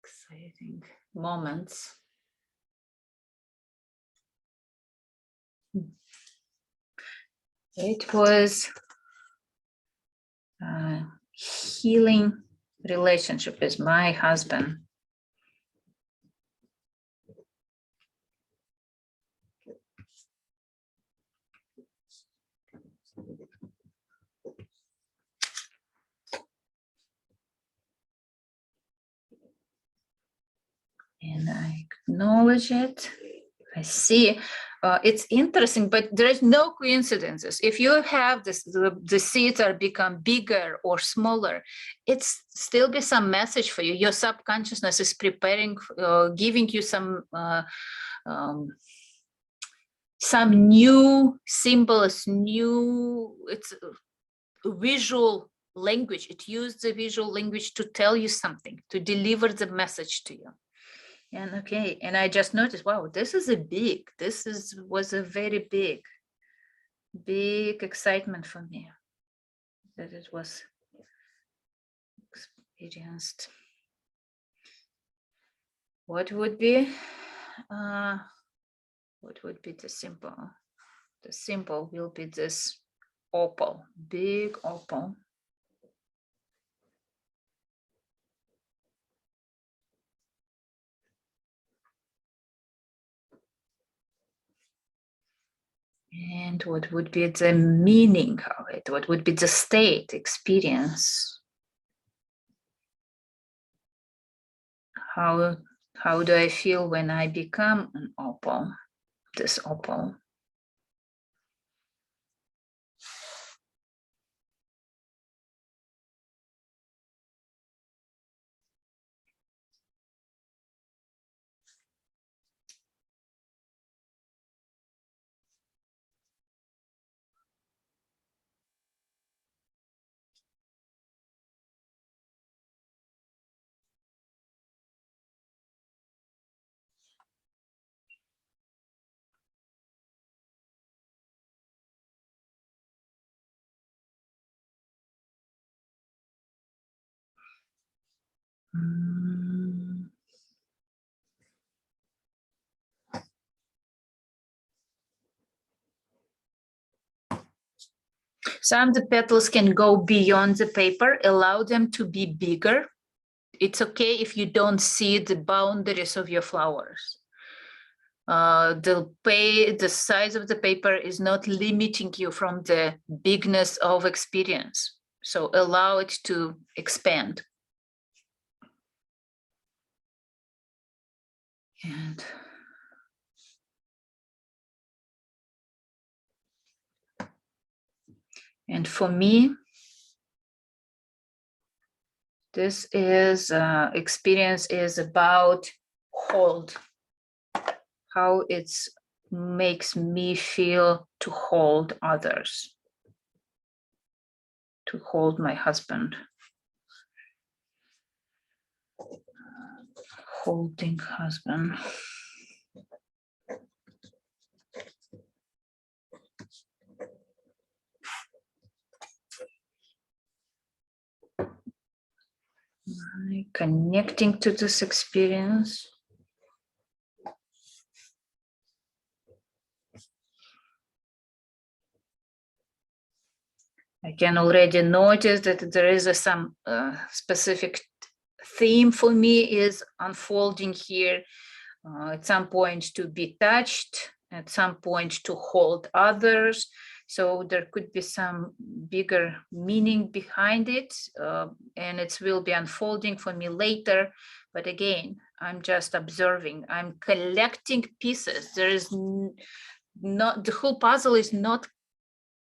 Exciting moments. It was a healing relationship with my husband. And I acknowledge it. I see. It's interesting, but there is no coincidences. If you have this, the seeds are become bigger or smaller, it's still be some message for you. Your subconsciousness is preparing, giving you some new symbols, it's visual language. It used the visual language to tell you something, to deliver the message to you. And okay, and I just noticed, wow, this was a very big excitement for me that it was experienced. What would be the symbol? The symbol will be this opal, big opal. And what would be the meaning of it? What would be the state, experience? How do I feel when I become an opal, this opal? Some of the petals can go beyond the paper, allow them to be bigger. It's okay if you don't see the boundaries of your flowers. The size of the paper is not limiting you from the bigness of experience. So allow it to expand. And for me, this is experience is about hold, how it makes me feel to hold others, to hold my husband. Holding husband. Connecting to this experience. I can already notice that there is some specific theme for me is unfolding here. At some point to be touched, at some point to hold others. So there could be some bigger meaning behind it, and it will be unfolding for me later. But again, I'm just observing, I'm collecting pieces. There is not, the whole puzzle is not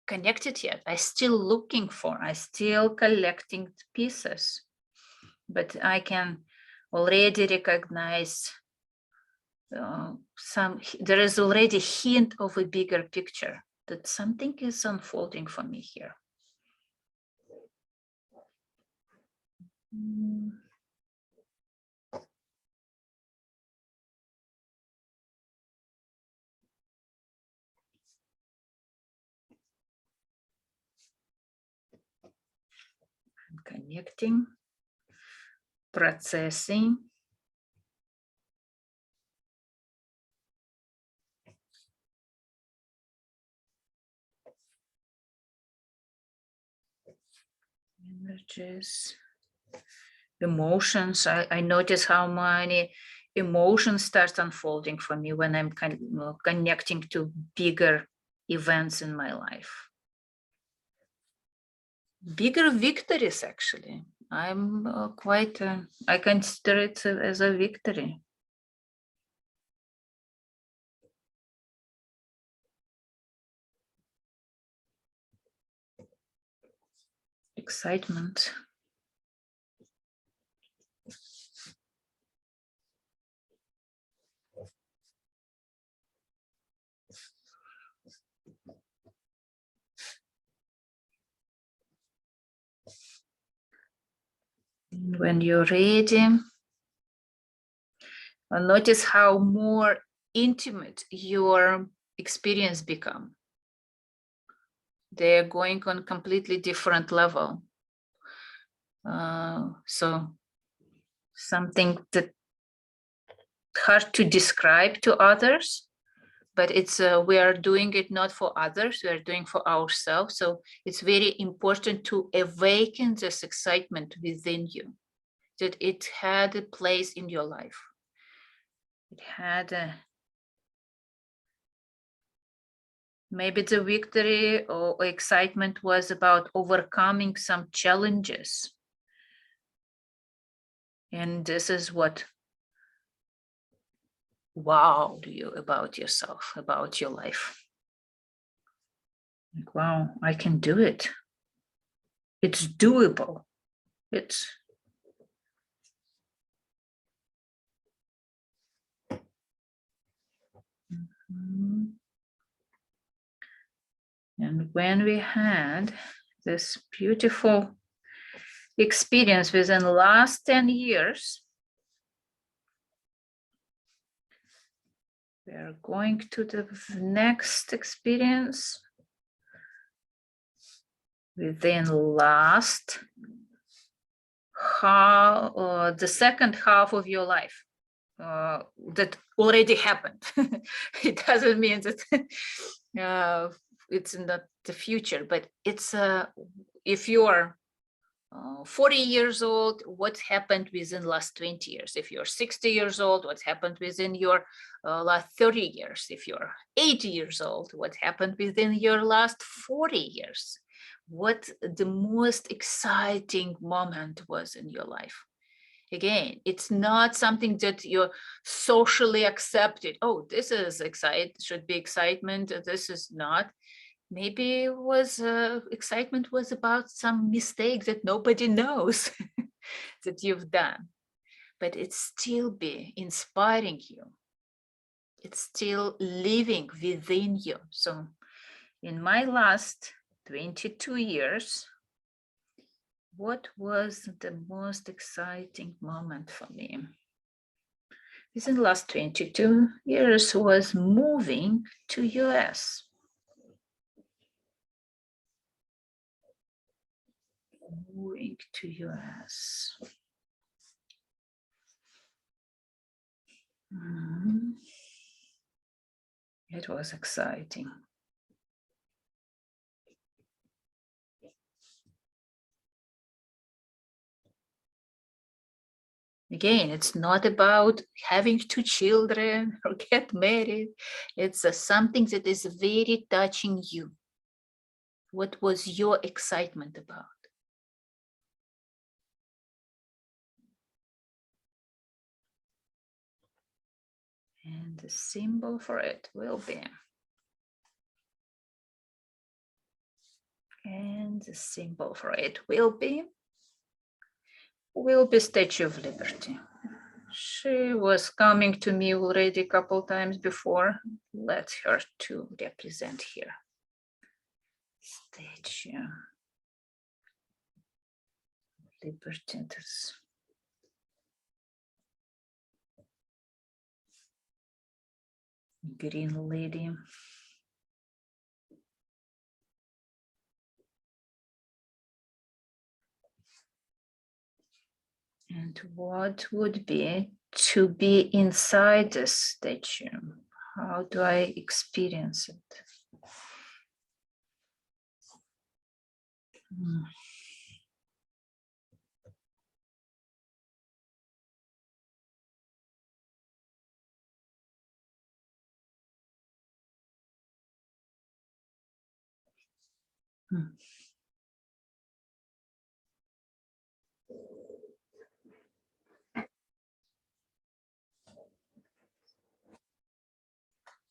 connected yet. I'm still looking for, I'm still collecting pieces. But I can already recognize there is already a hint of a bigger picture, that something is unfolding for me here. I'm connecting, processing. Energies, emotions. I notice how many emotions start unfolding for me when I'm connecting to bigger events in my life. Bigger victories, actually. I'm I consider it as a victory. Excitement. When you're ready, notice how more intimate your experience become. They're going on completely different level. So something that hard to describe to others, but it's we are doing it not for others, we are doing for ourselves. So it's very important to awaken this excitement within you, that it had a place in your life. It had maybe the victory or excitement was about overcoming some challenges. And this is what wowed you about yourself, about your life. Like, wow, I can do it. It's doable. It's And when we had this beautiful experience within the last 10 years, we are going to the next experience within last how the second half of your life that already happened. It doesn't mean that it's not the future, but it's if you're 40 years old, what happened within last 20 years? If you're 60 years old, what happened within your last 30 years? If you're 80 years old, what happened within your last 40 years? What the most exciting moment was in your life? Again, it's not something that you're socially accepted. Oh, this is should be excitement. This is not. Maybe it was excitement was about some mistake that nobody knows that you've done, but it's still be inspiring you. It's still living within you. So in my last 22 years, what was the most exciting moment for me? Within the last 22 years was moving to US. Moving to US. It was exciting. Again, it's not about having 2 children or get married. It's something that is very touching you. What was your excitement about? And the symbol for it will be. And the symbol for it will be Statue of Liberty. She was coming to me already a couple times before. Let her to represent here. Statue of Liberty. Green lady. And what would be to be inside the statue? How do I experience it?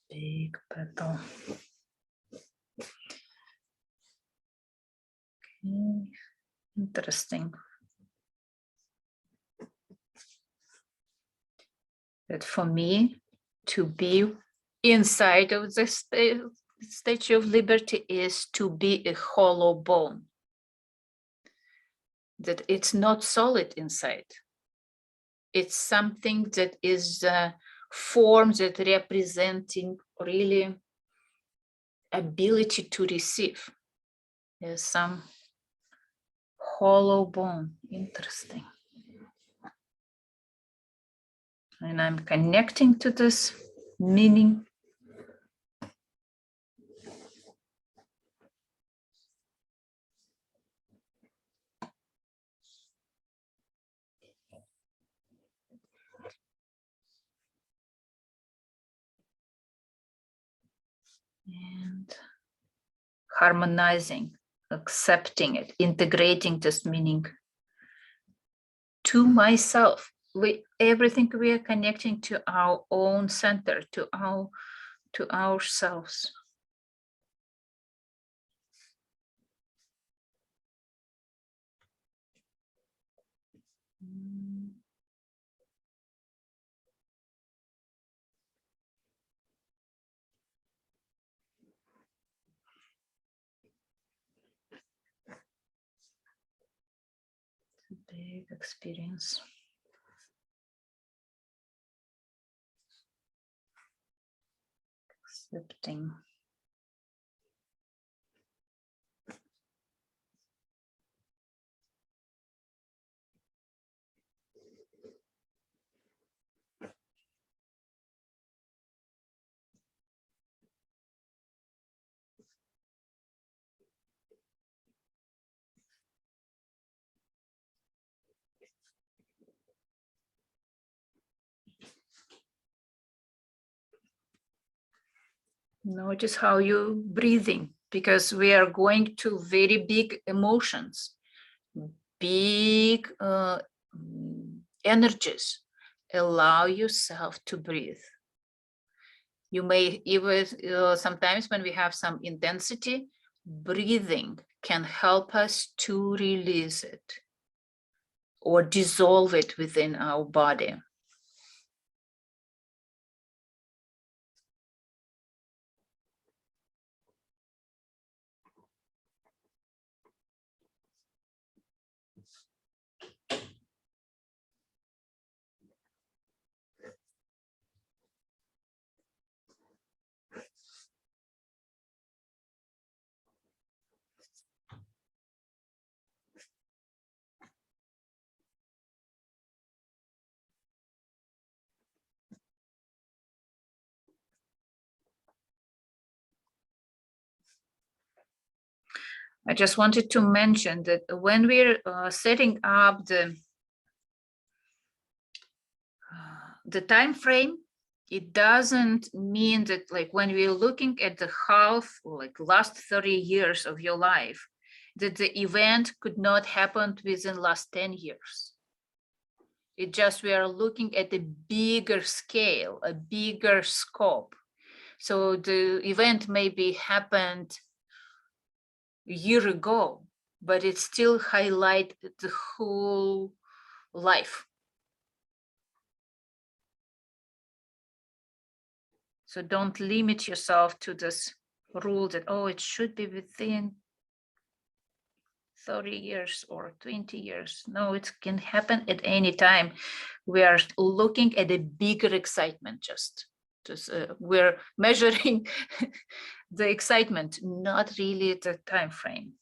Big petal. Okay. Interesting. That for me to be inside of the Statue of Liberty is to be a hollow bone. That it's not solid inside. It's something that is form that representing really ability to receive. There's some hollow bone. Interesting. And I'm connecting to this meaning. And harmonizing, accepting it, integrating this meaning to myself. Everything we are connecting to our own center, to ourselves. Big experience. Accepting. Notice how you breathing, because we are going to very big emotions, big energies. Allow yourself to breathe. You may even, sometimes when we have some intensity, breathing can help us to release it or dissolve it within our body. I just wanted to mention that when we're setting up the time frame, it doesn't mean that, like, when we're looking at the half, like last 30 years of your life, that the event could not happen within last 10 years. It just, we are looking at a bigger scale, a bigger scope. So the event maybe happened a year ago, but it still highlights the whole life. So don't limit yourself to this rule that, oh, it should be within 30 years or 20 years. No, it can happen at any time. We are looking at a bigger excitement, just we're measuring the excitement, not really the time frame.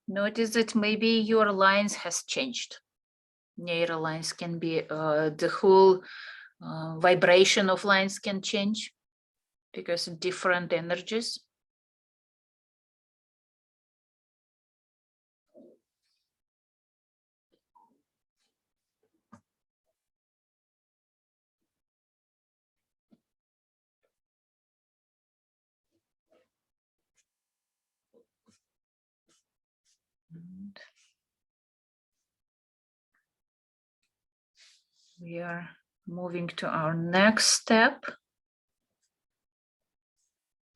Notice that maybe your lines has changed. Neural lines can be, the whole vibration of lines can change because of different energies. And we are moving to our next step,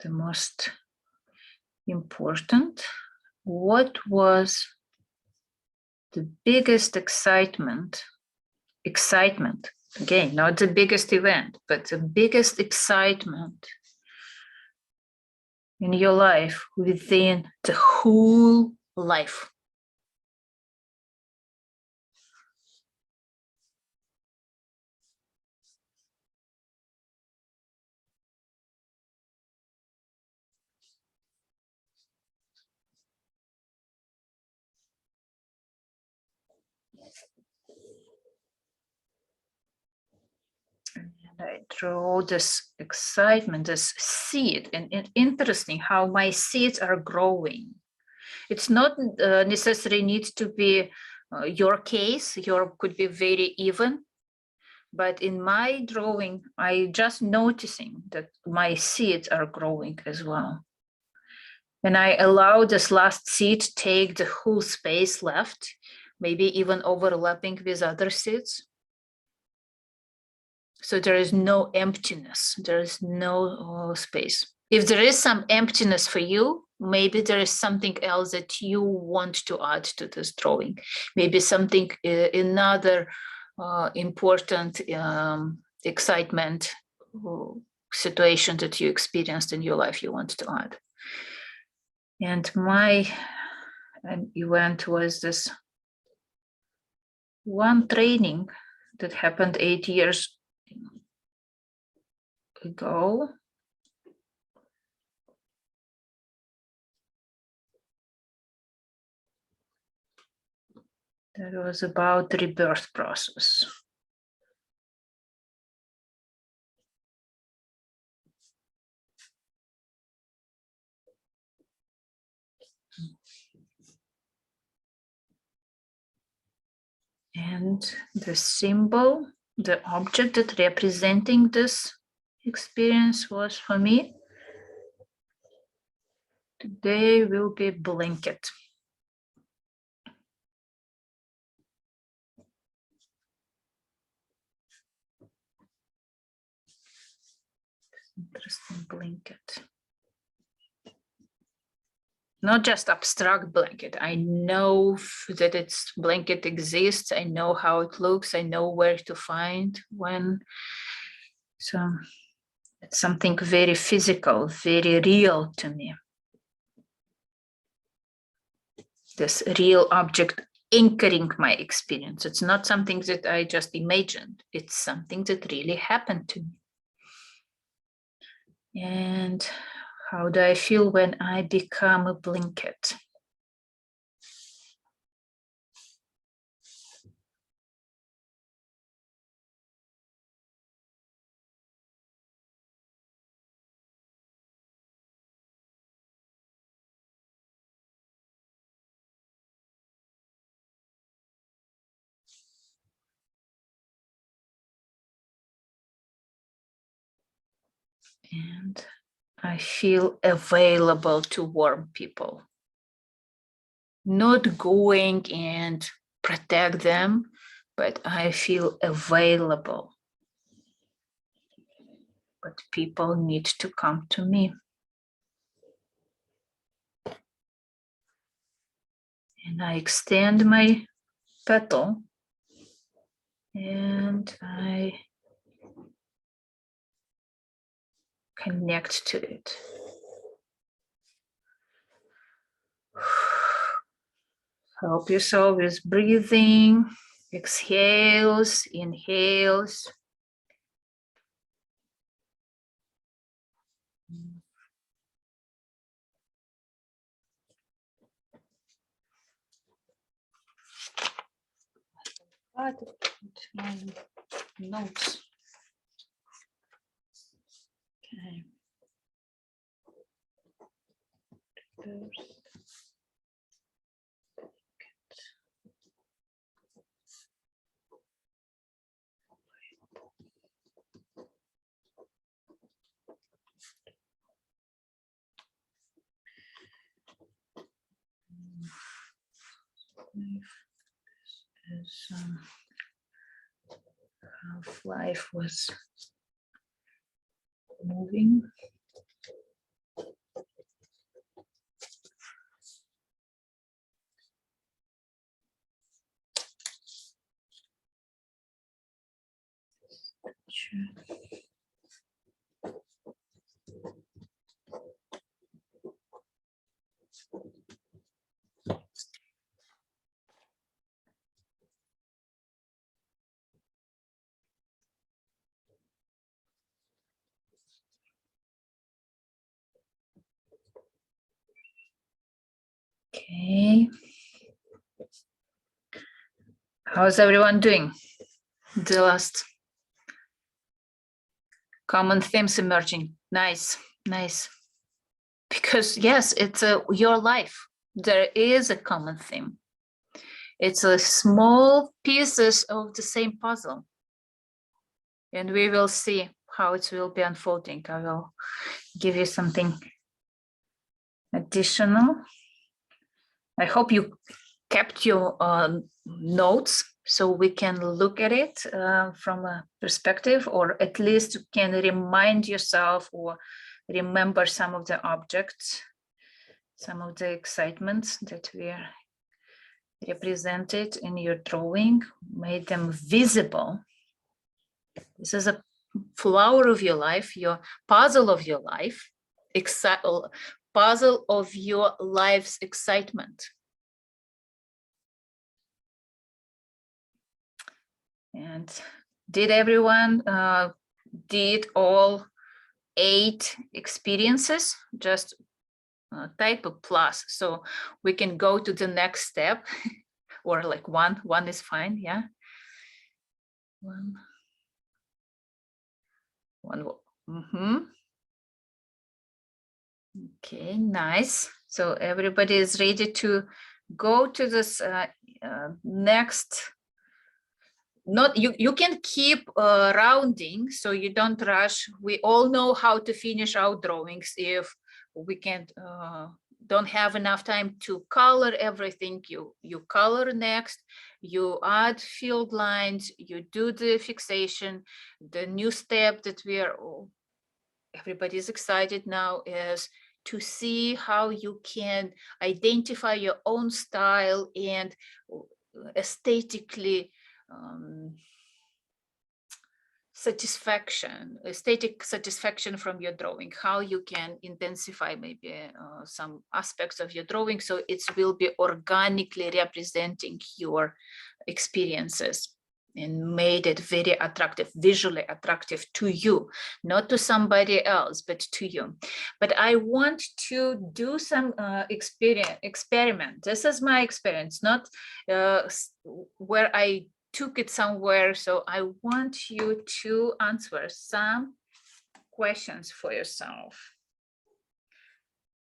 the most important. What was the biggest excitement? Again, not the biggest event, but the biggest excitement in your life within the whole life. And I draw this excitement, this seed, and it's interesting how my seeds are growing. It's not necessarily needs to be your case. Your could be very even, but in my drawing, I just noticing that my seeds are growing as well. And I allow this last seed take the whole space left, maybe even overlapping with other seeds. So there is no emptiness, there is no space. If there is some emptiness for you, maybe there is something else that you want to add to this drawing. Maybe something, another important excitement situation that you experienced in your life you want to add. And my event was this one training that happened 8 years ago. That was about rebirth process. And the symbol, the object that representing this experience was for me, today will be blanket. Interesting blanket. Not just abstract blanket. I know that its blanket exists. I know how it looks. I know where to find when. So it's something very physical, very real to me. This real object anchoring my experience. It's not something that I just imagined. It's something that really happened to me. And how do I feel when I become a blanket? And I feel available to warm people. Not going and protect them, but I feel available. But people need to come to me. And I extend my petal and I connect to it. Help yourself with breathing, exhales, inhales. My notes. Okay. Is how life was moving. Sure. Okay. How's everyone doing? The last common themes emerging. Nice, nice. Because yes, it's your life. There is a common theme. It's a small pieces of the same puzzle. And we will see how it will be unfolding. I will give you something additional. I hope you kept your notes so we can look at it from a perspective, or at least you can remind yourself or remember some of the objects, some of the excitements that were represented in your drawing, made them visible. This is a flower of your life, your puzzle of your life, puzzle of your life's excitement. And did everyone did all 8 experiences, just type a plus. So we can go to the next step or like one is fine. Yeah. One. Okay, nice. So everybody is ready to go to this next. Not you can keep rounding, so you don't rush. We all know how to finish our drawings. If we can't don't have enough time to color everything, you color next, you add field lines, you do the fixation. The new step that we are everybody's excited now is to see how you can identify your own style and aesthetic satisfaction from your drawing, how you can intensify maybe some aspects of your drawing so it will be organically representing your experiences and made it very attractive, visually attractive to you, not to somebody else, but to you. But I want to do some experiment. This is my experience, not where I took it somewhere. So I want you to answer some questions for yourself.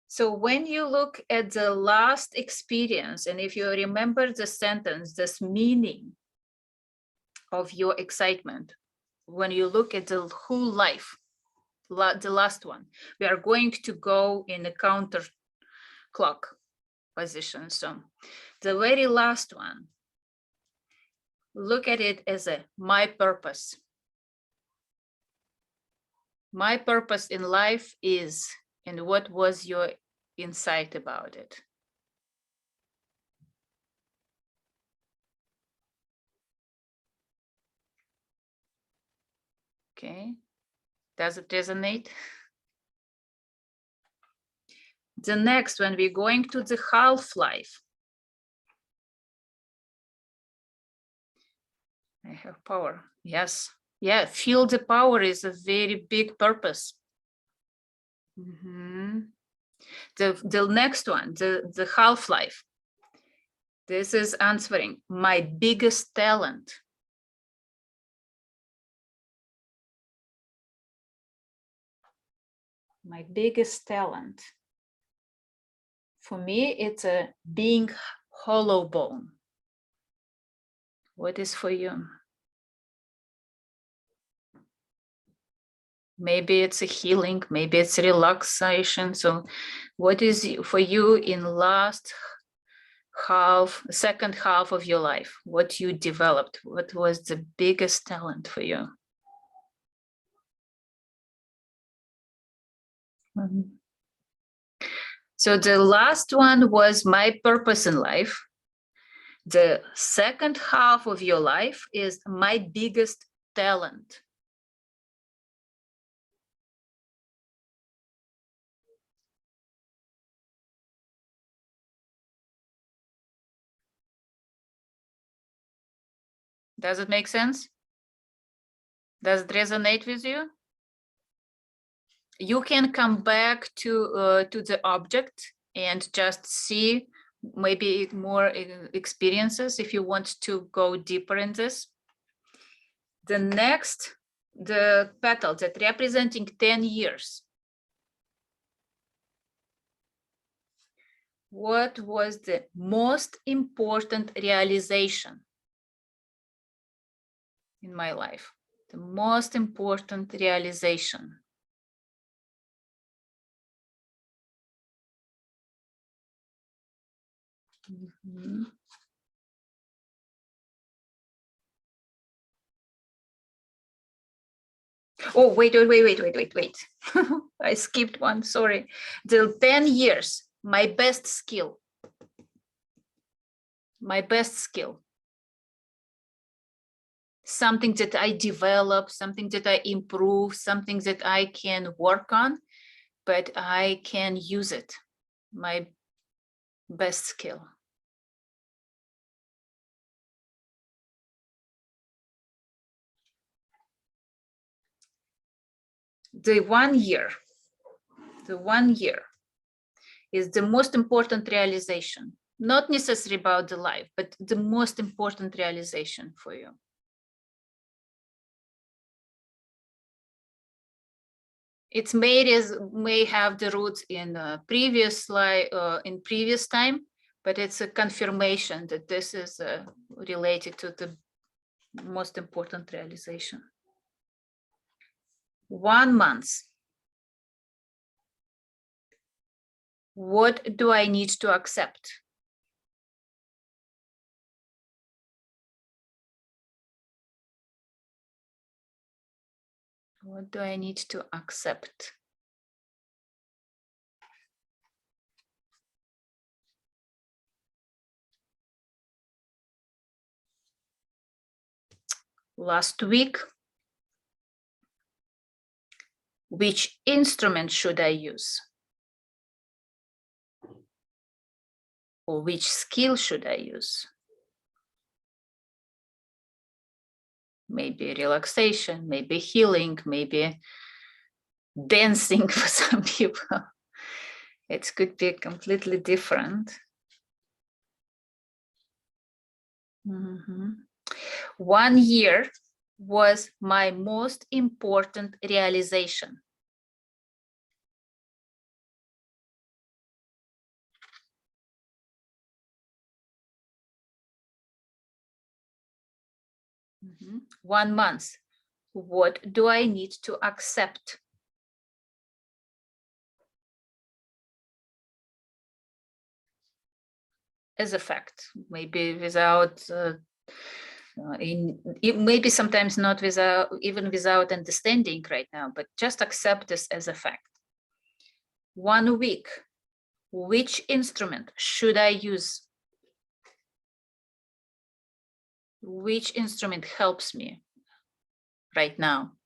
So when you look at the last experience, and if you remember the sentence, this meaning of your excitement, when you look at the whole life, the last one, we are going to go in a counter clock position. So the very last one, look at it as my purpose. My purpose in life is, and what was your insight about it? Okay, does it resonate? The next, when we're going to the half-life, I have power. Yes. Yeah, feel the power is a very big purpose. The next one, the half-life. This is answering my biggest talent. My biggest talent. For me, it's a being hollow bone. What is for you? Maybe it's a healing, maybe it's relaxation. So what is for you in last second half of your life? What you developed? What was the biggest talent for you? So the last one was my purpose in life. The second half of your life is my biggest talent. Does it make sense? Does it resonate with you? You can come back to the object and just see maybe more experiences if you want to go deeper in this. The next, the petal that representing 10 years. What was the most important realization in my life? The most important realization. Oh, wait. I skipped one, sorry. The 10 years, my best skill. My best skill. Something that I develop, something that I improve, something that I can work on, but I can use it. My best skill. the 1 year is the most important realization, not necessarily about the life, but the most important realization for you. It may have the roots in previous time, but it's a confirmation that this is related to the most important realization. 1 month. What do I need to accept? What do I need to accept? Last week, which instrument should I use? Or which skill should I use? Maybe relaxation, maybe healing, maybe dancing for some people. It could be completely different. 1 year was my most important realization. Mm-hmm. 1 month. What do I need to accept? As a fact, maybe without, maybe sometimes not without, even without understanding right now, but just accept this as a fact. 1 week, which instrument should I use? Which instrument helps me right now?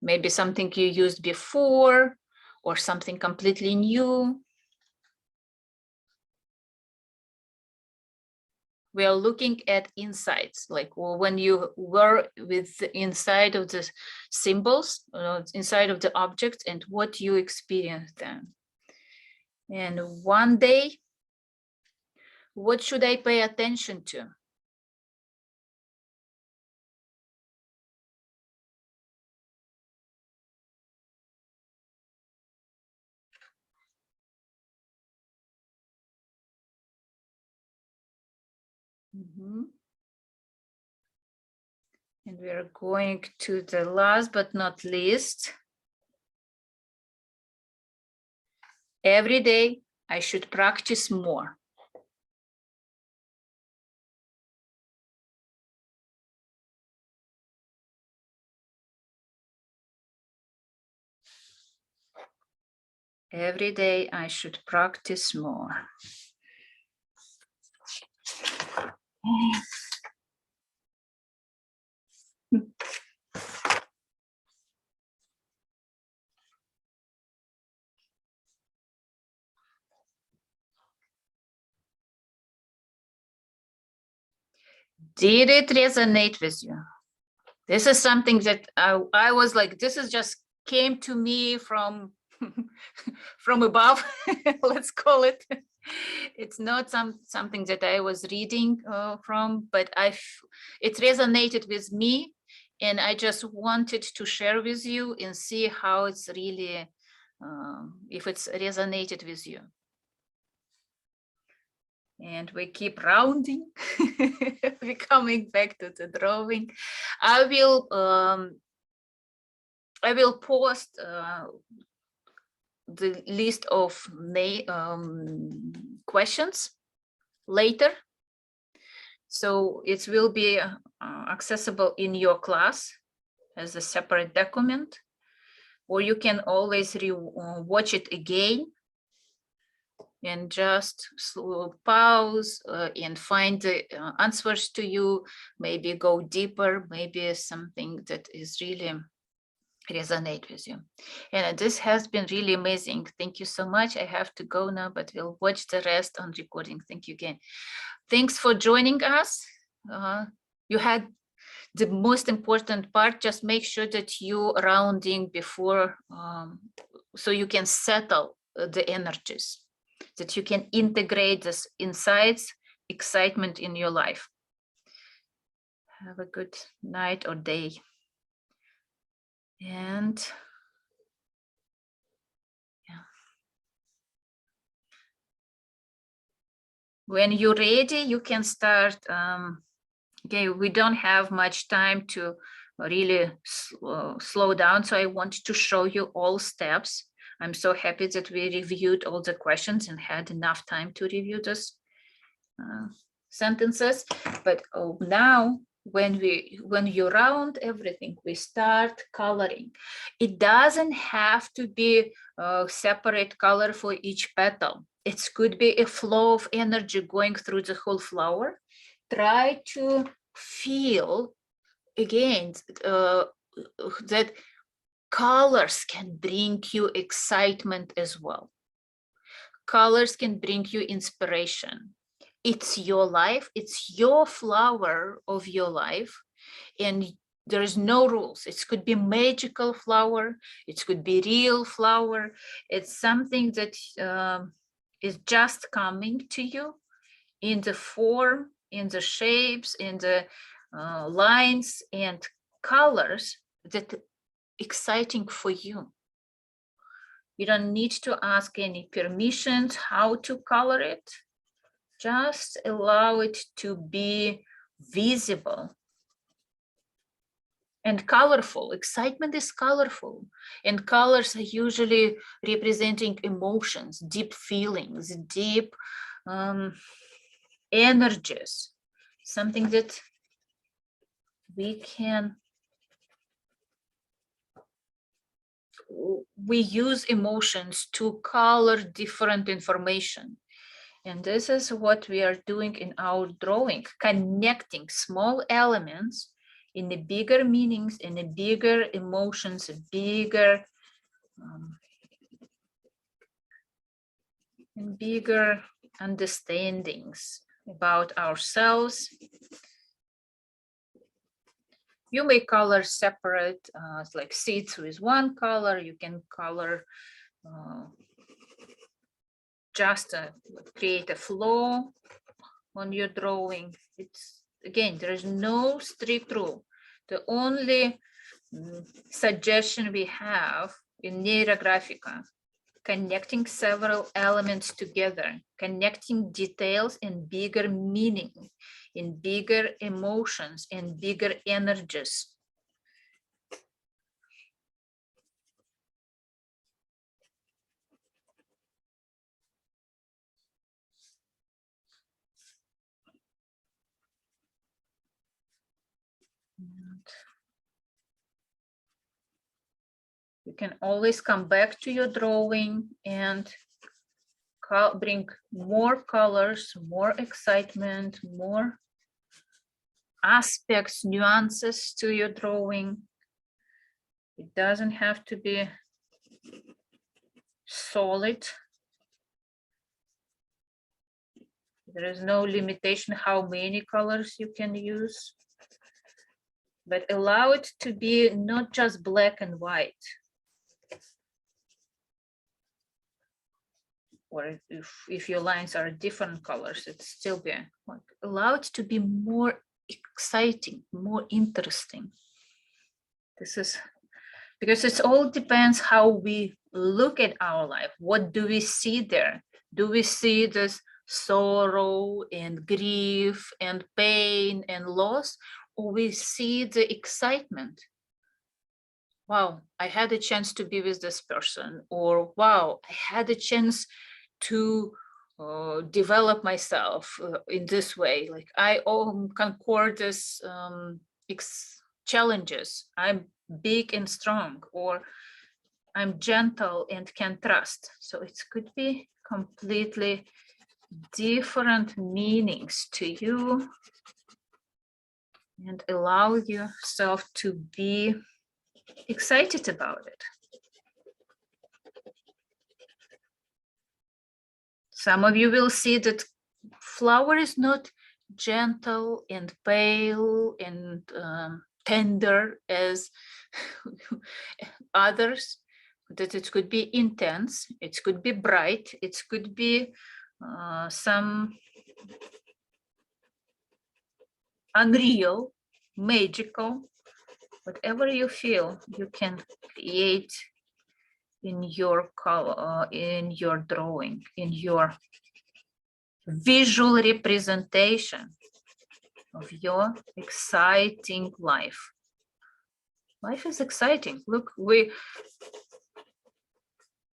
Maybe something you used before or something completely new. We are looking at insights, like when you were with the inside of the symbols, inside of the objects, and what you experienced then. And 1 day, what should I pay attention to? And we are going to the last but not least. Every day I should practice more. Every day I should practice more. Did it resonate with you? This is something that I was like, this is just came to me from from above, let's call it. It's not something that I was reading from, but it resonated with me, and I just wanted to share with you and see how it's really, if it's resonated with you. And we keep rounding. We're coming back to the drawing. I will post the list of questions later, so it will be accessible in your class as a separate document, or you can always watch it again and just pause and find the answers to you, maybe go deeper, maybe something that is really resonate with you. And this has been really amazing. Thank you so much. I have to go now, but we'll watch the rest on recording. Thank you again. Thanks for joining us. You had the most important part, just make sure that you rounding before, so you can settle the energies, that you can integrate this insights, excitement in your life. Have a good night or day. And yeah. When you're ready, you can start. Okay, we don't have much time to really slow down, so I want to show you all steps. I'm so happy that we reviewed all the questions and had enough time to review those sentences. But now, when you round everything, we start coloring. It doesn't have to be a separate color for each petal. It could be a flow of energy going through the whole flower. Try to feel again that colors can bring you excitement as well. Colors can bring you inspiration. It's your life, it's your flower of your life, and there's no rules. It could be magical flower, it could be real flower. It's something that is just coming to you in the form, in the shapes, in the lines and colors that are exciting for you. You don't need to ask any permissions how to color it. Just allow it to be visible and colorful. Excitement is colorful, and colors are usually representing emotions, deep feelings, deep energies, something that we use emotions to color different information. And this is what we are doing in our drawing, connecting small elements in the bigger meanings, in the bigger emotions, bigger understandings about ourselves. You may color separate, like seeds with one color. You can color just create a flow on your drawing. It's again, there is no strict rule. The only suggestion we have in Neurographica, connecting several elements together, connecting details in bigger meaning, in bigger emotions, in bigger energies. You can always come back to your drawing and bring more colors, more excitement, more aspects, nuances to your drawing. It doesn't have to be solid. There is no limitation how many colors you can use, but allow it to be not just black and white. Or if your lines are different colors, it's still be like, allow it to be more exciting, more interesting. This is because it all depends how we look at our life. What do we see there? Do we see this sorrow and grief and pain and loss, or we see the excitement? Wow, I had a chance to be with this person, or wow, I had a chance to develop myself in this way. Like I conquer this challenges. I'm big and strong, or I'm gentle and can trust. So it could be completely different meanings to you, and allow yourself to be excited about it. Some of you will see that flower is not gentle and pale and tender as others, that it could be intense, it could be bright, it could be some unreal, magical, whatever you feel, you can create in your color, in your drawing, in your visual representation of your exciting life. Life is exciting. Look,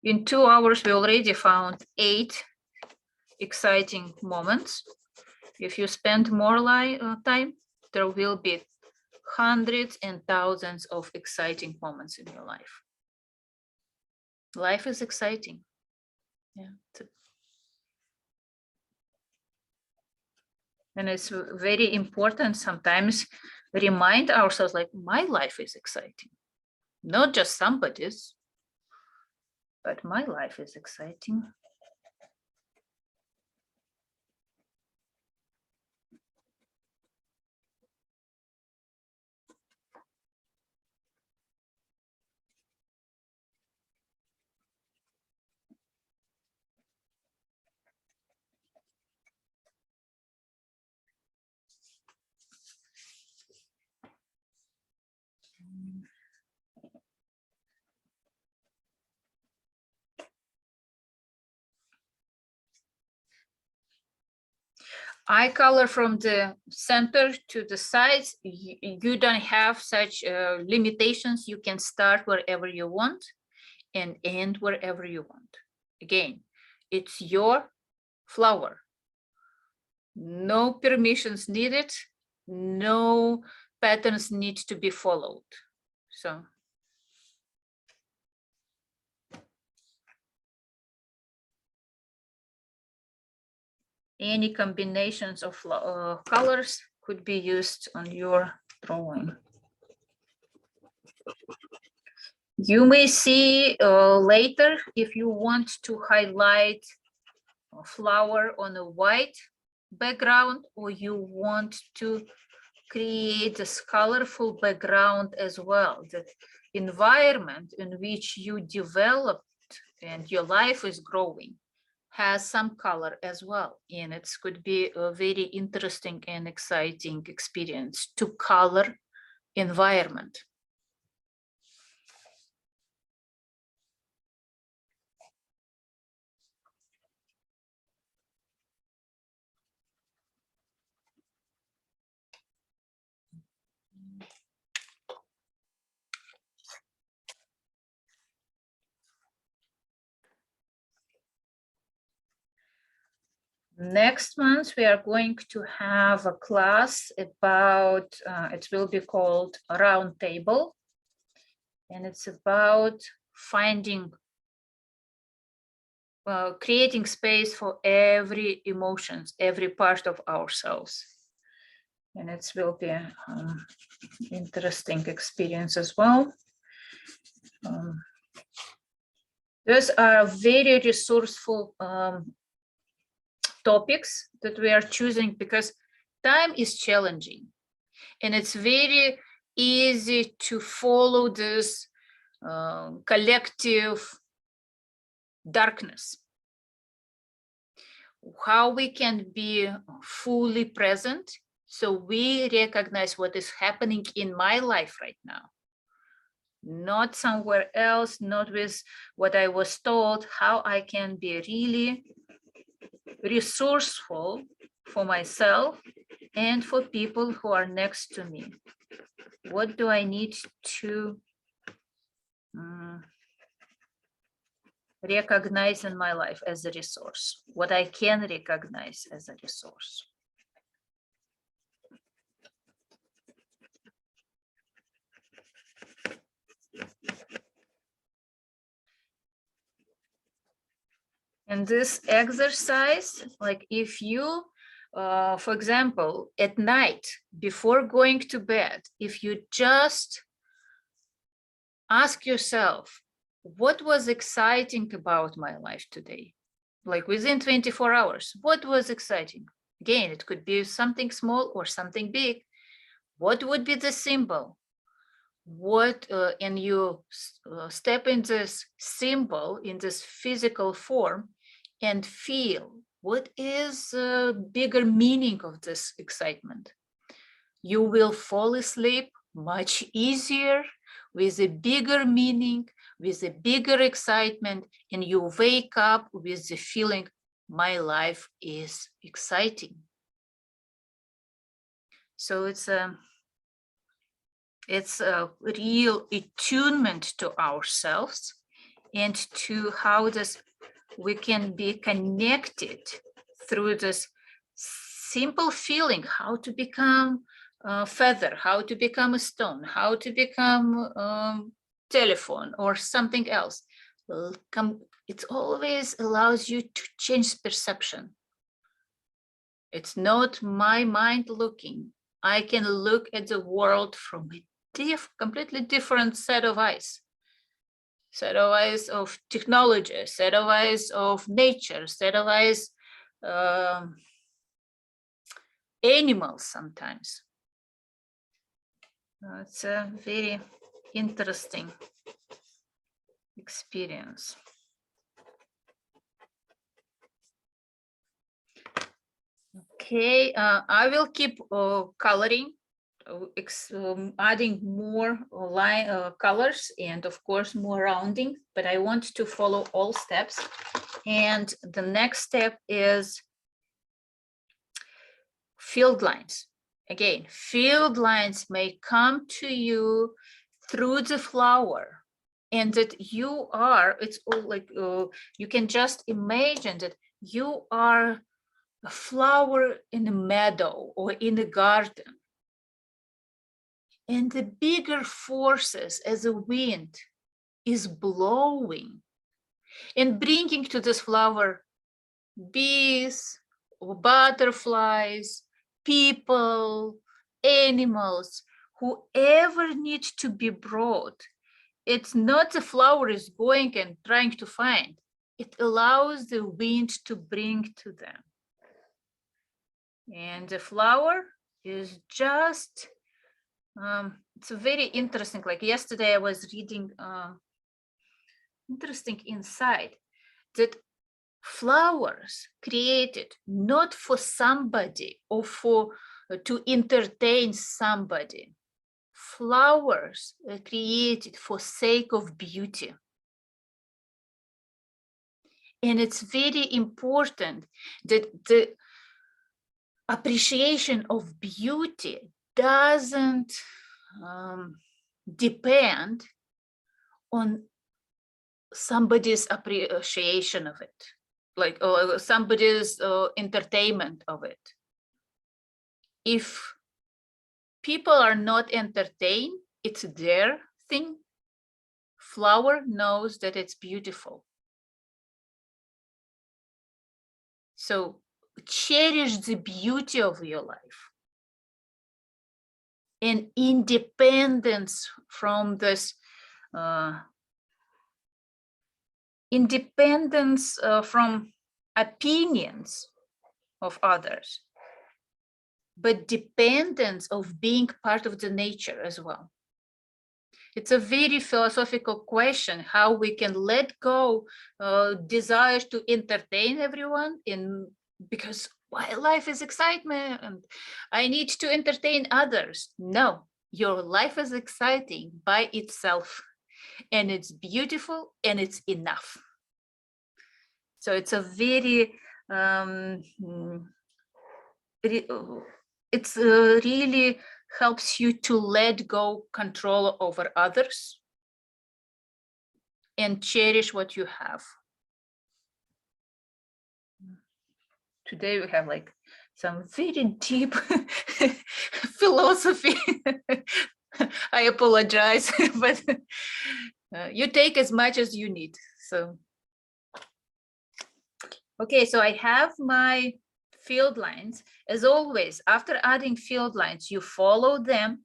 in 2 hours, we already found 8 exciting moments. If you spend more time, there will be hundreds and thousands of exciting moments in your life. Life is exciting. Yeah. And it's very important sometimes remind ourselves, like, my life is exciting, not just somebody's, but my life is exciting. Eye color from the center to the sides, you don't have such limitations. You can start wherever you want and end wherever you want. Again, it's your flower. No permissions needed, no patterns need to be followed. So any combinations of colors could be used on your drawing. You may see later, if you want to highlight a flower on a white background, or you want to create this colorful background as well. The environment in which you developed and your life is growing has some color as well, and it could be a very interesting and exciting experience to color environment. Next month, we are going to have a class about, it will be called a round table. And it's about finding, creating space for every emotions, every part of ourselves. And it will be an interesting experience as well. Those are very resourceful topics that we are choosing because time is challenging and it's very easy to follow this collective darkness. How we can be fully present so we recognize what is happening in my life right now, not somewhere else, not with what I was told, how I can be really resourceful for myself and for people who are next to me. What do I need to recognize in my life as a resource? What I can recognize as a resource. And this exercise, like if you, for example, at night before going to bed, if you just ask yourself, what was exciting about my life today? Like within 24 hours, what was exciting? Again, it could be something small or something big. What would be the symbol? What, and you step in this symbol, in this physical form, and feel what is the bigger meaning of this excitement. You will fall asleep much easier with a bigger meaning, with a bigger excitement, and you wake up with the feeling, my life is exciting. So it's a real attunement to ourselves and to how we can be connected through this simple feeling, how to become a feather, how to become a stone, how to become telephone or something else. It always allows you to change perception. It's not my mind looking. I can look at the world from a completely different set of eyes. Set of eyes of technology, set of eyes of nature, set of eyes animals sometimes. It's a very interesting experience. Okay, I will keep coloring, adding more colors and of course more rounding, but I want to follow all steps. And the next step is field lines. Again, field lines may come to you through the flower, and that you are, it's all like, you can just imagine that you are a flower in a meadow or in a garden. And the bigger forces as a wind is blowing and bringing to this flower bees or butterflies, people, animals, whoever needs to be brought. It's not the flower is going and trying to find. It allows the wind to bring to them. And the flower is just, it's a very interesting, like yesterday I was reading interesting insight that flowers created not for somebody or for to entertain somebody. Flowers are created for sake of beauty. And it's very important that the appreciation of beauty doesn't depend on somebody's appreciation of it, like somebody's entertainment of it. If people are not entertained, it's their thing. Flower knows that it's beautiful. So cherish the beauty of your life. And independence from this, independence from opinions of others, but dependence of being part of the nature as well. It's a very philosophical question, how we can let go desires to entertain everyone because life is excitement and I need to entertain others. No, your life is exciting by itself and it's beautiful and it's enough. So it's a very, it's really helps you to let go control over others and cherish what you have. Today we have like some very deep philosophy. I apologize, but you take as much as you need. So, okay, so I have my field lines. As always, after adding field lines, you follow them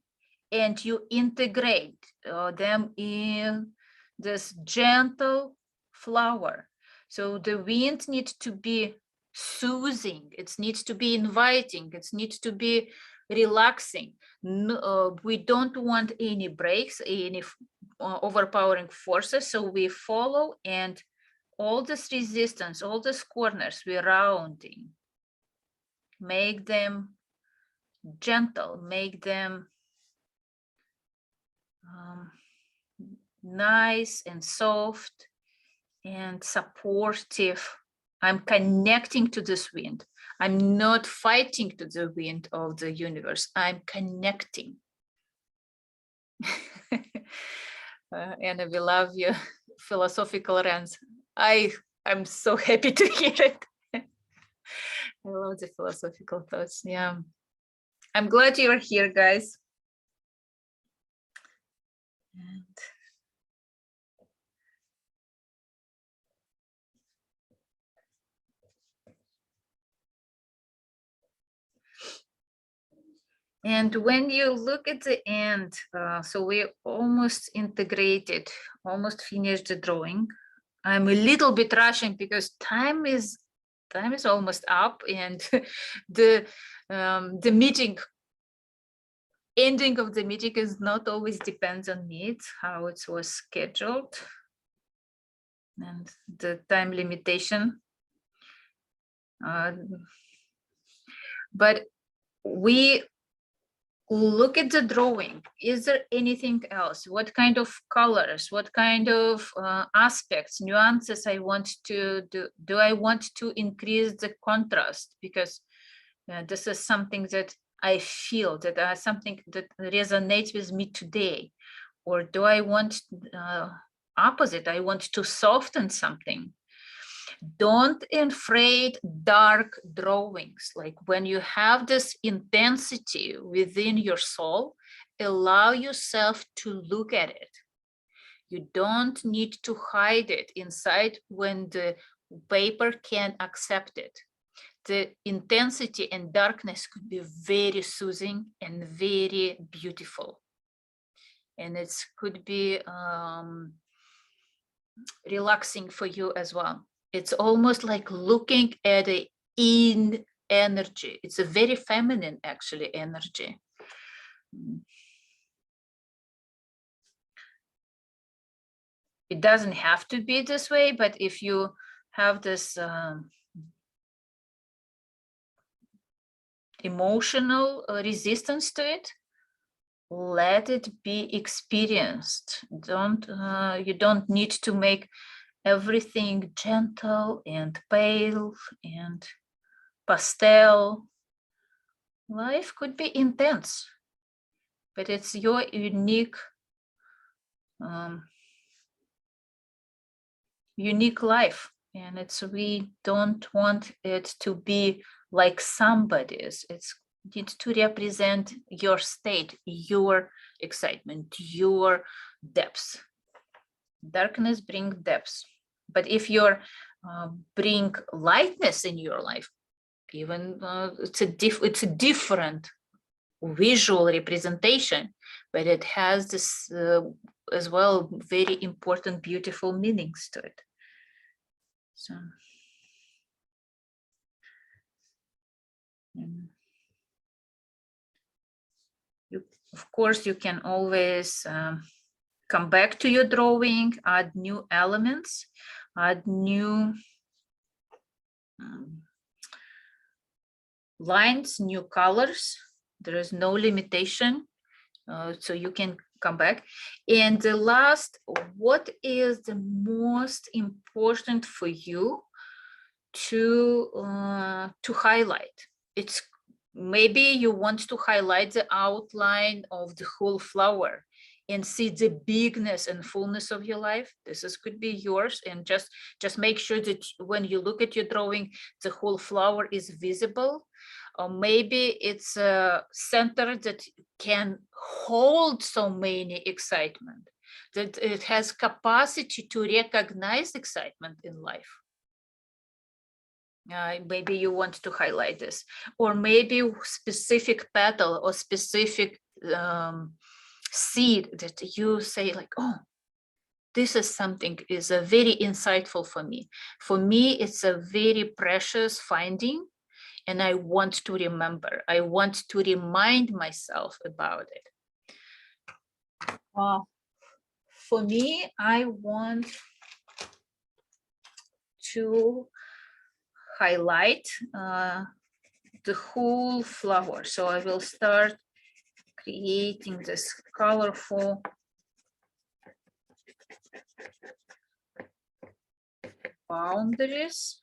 and you integrate them in this gentle flower. So the wind needs to be soothing. It needs to be inviting. It needs to be relaxing. No, we don't want any breaks, any overpowering forces. So we follow, and all this resistance, all these corners, we're rounding. Make them gentle, make them nice and soft and supportive. I'm connecting to this wind. I'm not fighting to the wind of the universe. I'm connecting. Anna, we love your philosophical rants. I'm so happy to hear it. I love the philosophical thoughts. Yeah. I'm glad you're here, guys. And when you look at the end, so we almost integrated, almost finished the drawing. I'm a little bit rushing because time is almost up, and the meeting, ending of the meeting is not always depends on me. It's how it was scheduled and the time limitation. But we look at the drawing. Is there anything else? What kind of colors, what kind of aspects, nuances I want to do? Do I want to increase the contrast? Because this is something that I feel, that something that resonates with me today. Or do I want opposite? I want to soften something. Don't afraid dark drawings. Like when you have this intensity within your soul, allow yourself to look at it. You don't need to hide it inside when the paper can't accept it. The intensity and darkness could be very soothing and very beautiful. And it could be relaxing for you as well. It's almost like looking at a in energy. It's a very feminine, actually, energy. It doesn't have to be this way, but if you have this emotional resistance to it, let it be experienced. You don't need to make everything gentle and pale and pastel. Life could be intense, but it's your unique unique life, and we don't want it to be like somebody's. It needs to represent your state, your excitement, your depths. Darkness brings depths, but if you're bring lightness in your life, even it's a different visual representation, but it has this as well very important, beautiful meanings to it. So of course, you can always come back to your drawing, add new elements, add new lines, new colors. There is no limitation, so you can come back. And the last, what is the most important for you to highlight? It's maybe you want to highlight the outline of the whole flower and see the bigness and fullness of your life. This could be yours, and just make sure that when you look at your drawing, the whole flower is visible. Or maybe it's a center that can hold so many excitement, that it has capacity to recognize excitement in life. Maybe you want to highlight this, or maybe specific petal or specific seed that you say like, oh, this is something is very insightful for me. For me, it's a very precious finding, and I want to remember. I want to remind myself about it. For me, I want to highlight the whole flower. So I will start creating this colorful boundaries.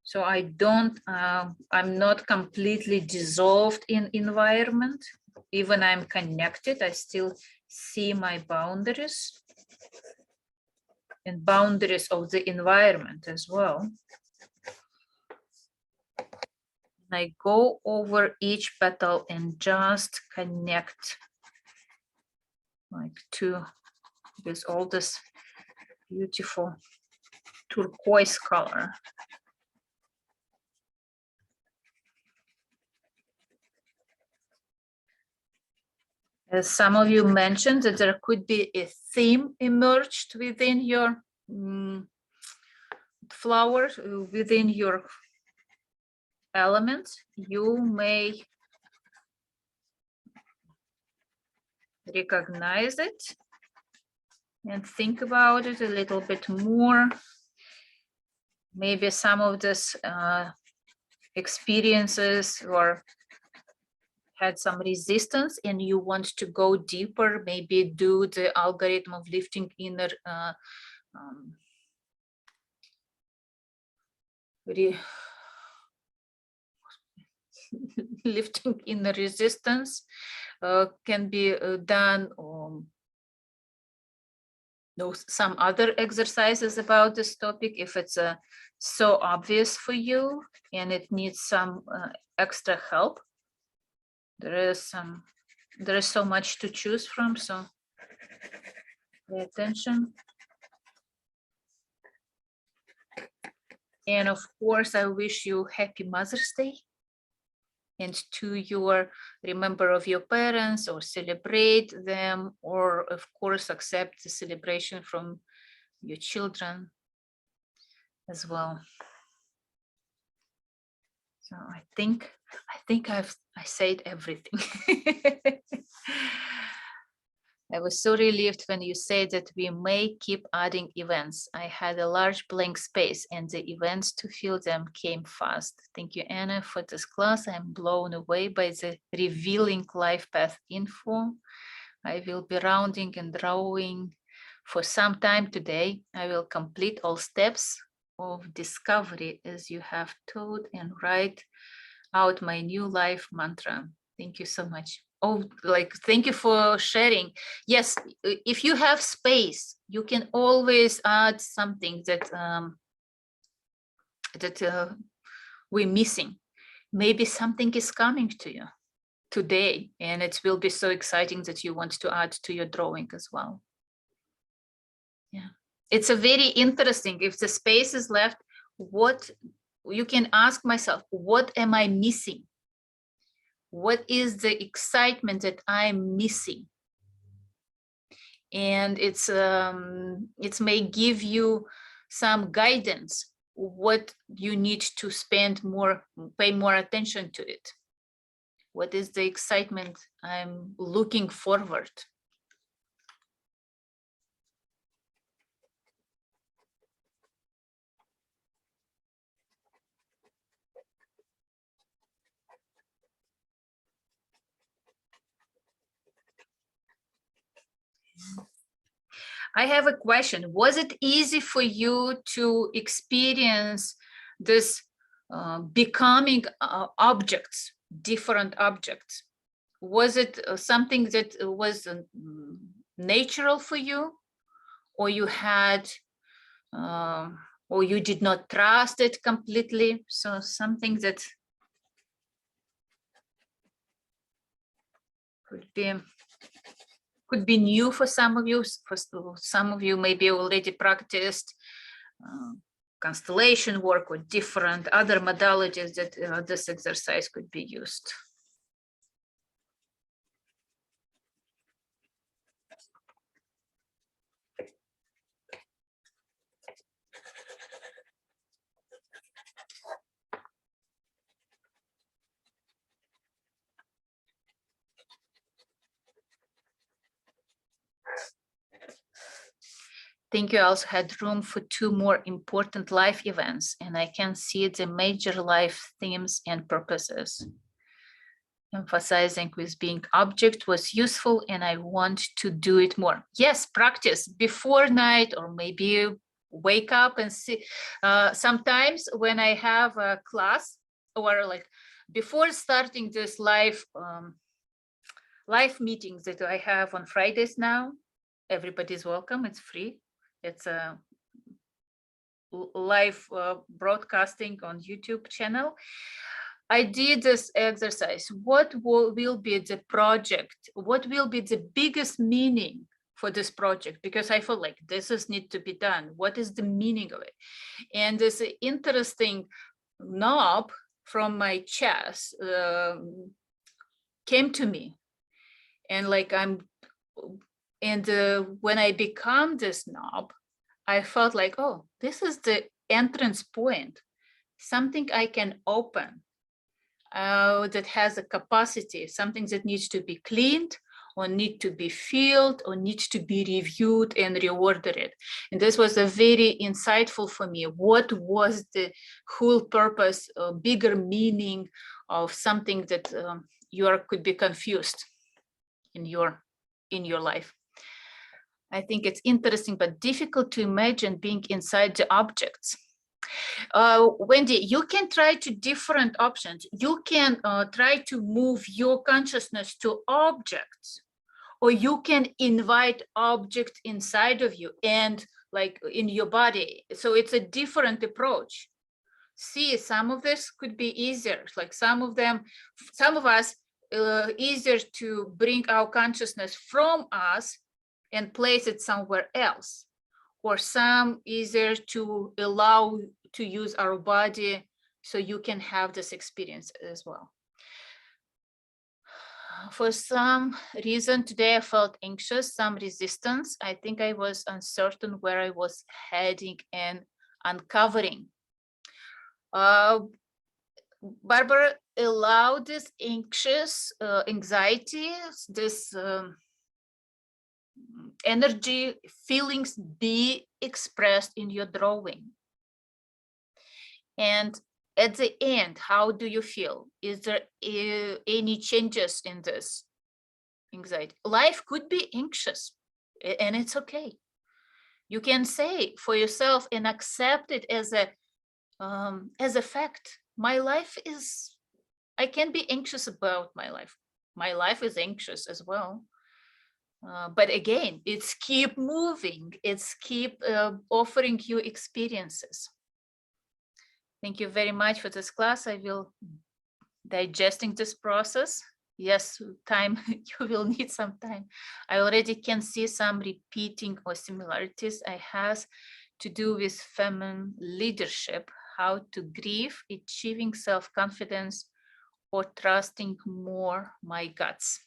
So I don't, I'm not completely dissolved in environment. Even I'm connected, I still see my boundaries and boundaries of the environment as well. I go over each petal and just connect like to with all this beautiful turquoise color. As some of you mentioned that there could be a theme emerged within your flower, within your elements, you may recognize it and think about it a little bit more. Maybe some of this experiences or had some resistance and you want to go deeper, maybe do the algorithm of lifting inner lifting inner resistance can be done. Some other exercises about this topic if it's so obvious for you and it needs some extra help. There is so much to choose from, so pay attention. And of course, I wish you happy Mother's Day. And to your remember of your parents or celebrate them, or of course accept the celebration from your children as well. So I think I said everything. I was so relieved when you said that we may keep adding events. I had a large blank space and the events to fill them came fast. Thank you, Anna, for this class. I'm blown away by the revealing life path info. I will be rounding and drawing for some time today. I will complete all steps of discovery as you have taught and write out my new life mantra. Thank you so much. Oh, like, thank you for sharing. Yes, if you have space, you can always add something that we're missing. Maybe something is coming to you today, and it will be so exciting that you want to add to your drawing as well. Yeah, it's a very interesting. If the space is left, what you can ask myself, what am I missing? What is the excitement that I'm missing? And it may give you some guidance what you need to spend more, pay more attention to it. What is the excitement I'm looking forward? I have a question. Was it easy for you to experience this becoming objects, different objects? Was it something that was natural for you, or you had, or you did not trust it completely? So something that could be new for some of you. For some of you, maybe already practiced constellation work or different other modalities that this exercise could be used. think you also had room for 2 more important life events, and I can see the major life themes and purposes. Emphasizing with being object was useful, and I want to do it more. Yes, practice before night, or maybe wake up and see. Sometimes when I have a class, or like before starting this live meetings that I have on Fridays now, everybody's welcome. It's free. It's a live broadcasting on YouTube channel. I did this exercise. What will be the project? What will be the biggest meaning for this project? Because I feel like this is need to be done. What is the meaning of it? And this interesting knob from my chest came to me. And like when I become this knob, I felt like, oh, this is the entrance point, something I can open. That has a capacity, something that needs to be cleaned, or need to be filled, or needs to be reviewed and reordered. And this was a very insightful for me. What was the whole purpose, bigger meaning of something that could be confused in your life? I think it's interesting, but difficult to imagine being inside the objects. Wendy, you can try to different options. You can try to move your consciousness to objects, or you can invite objects inside of you and like in your body. So it's a different approach. See, some of this could be easier. Like some of us, easier to bring our consciousness from us and place it somewhere else, or some easier to allow to use our body so you can have this experience as well. For some reason today I felt anxious, some resistance. I think I was uncertain where I was heading and uncovering. Barbara, allow this anxious anxiety, this energy, feelings be expressed in your drawing. And at the end, how do you feel? Is there any changes in this anxiety? Life could be anxious, and it's okay. You can say for yourself and accept it as a fact. My life is, I can be anxious about my life. My life is anxious as well. But again, it's keep moving. It's keep offering you experiences. Thank you very much for this class. I will digesting this process. Yes, time, you will need some time. I already can see some repeating or similarities. I has to do with feminine leadership, how to grieve, achieving self-confidence, or trusting more my guts.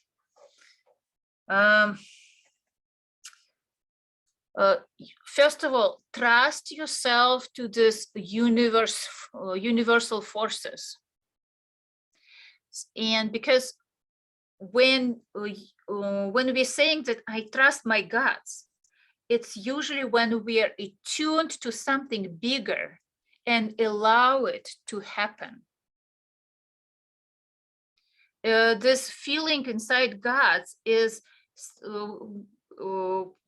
First of all, trust yourself to this universal forces. And because when we're saying that I trust my guts, it's usually when we are attuned to something bigger and allow it to happen. This feeling inside guts is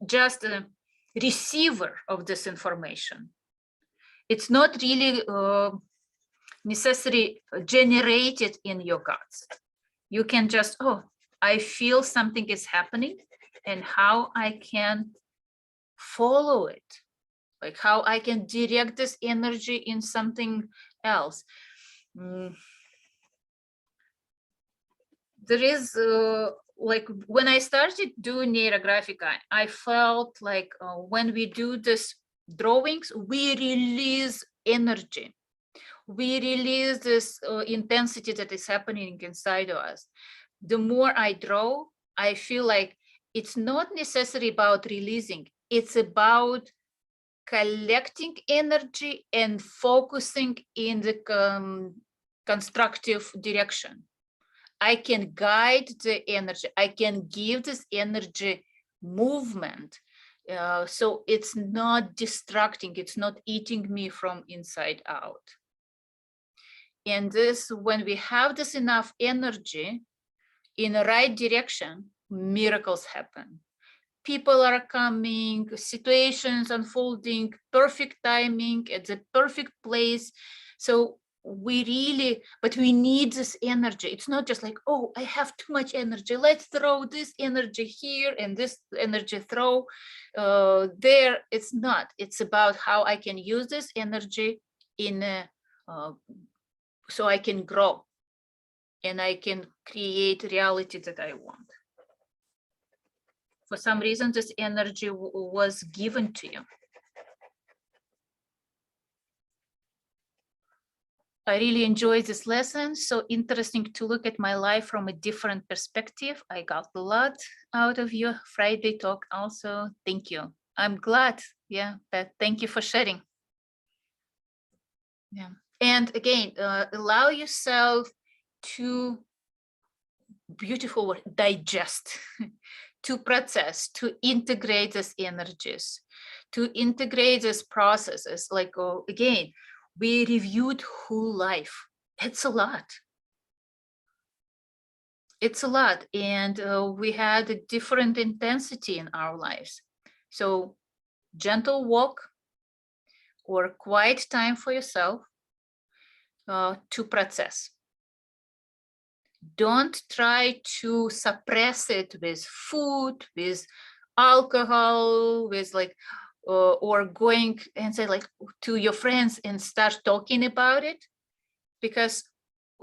just a receiver of this information. It's not really necessarily generated in your guts. You can just, oh, I feel something is happening and how I can follow it, like how I can direct this energy in something else. There is like when I started doing Neurographica, I felt like when we do this drawings, we release energy. We release this intensity that is happening inside of us. The more I draw, I feel like it's not necessarily about releasing. It's about collecting energy and focusing in the constructive direction. I can guide the energy. I can give this energy movement So it's not distracting, it's not eating me from inside out. And this, when we have this enough energy in the right direction, miracles happen. People are coming, situations unfolding, perfect timing at the perfect place. So we really, but we need this energy. It's not just like, oh, I have too much energy, let's throw this energy here and this energy throw there. It's not. It's about how I can use this energy in a, so I can grow and I can create reality that I want. For some reason, this energy was given to you. I really enjoyed this lesson. So interesting to look at my life from a different perspective. I got a lot out of your Friday talk also. Thank you. I'm glad. Yeah, but thank you for sharing. Yeah. And again, allow yourself to, beautiful word, digest, to process, to integrate these energies, to integrate these processes. Like, again, we reviewed whole life. It's a lot. It's a lot. And we had a different intensity in our lives. So gentle walk or quiet time for yourself to process. Don't try to suppress it with food, with alcohol, with like, or going and say like to your friends and start talking about it, because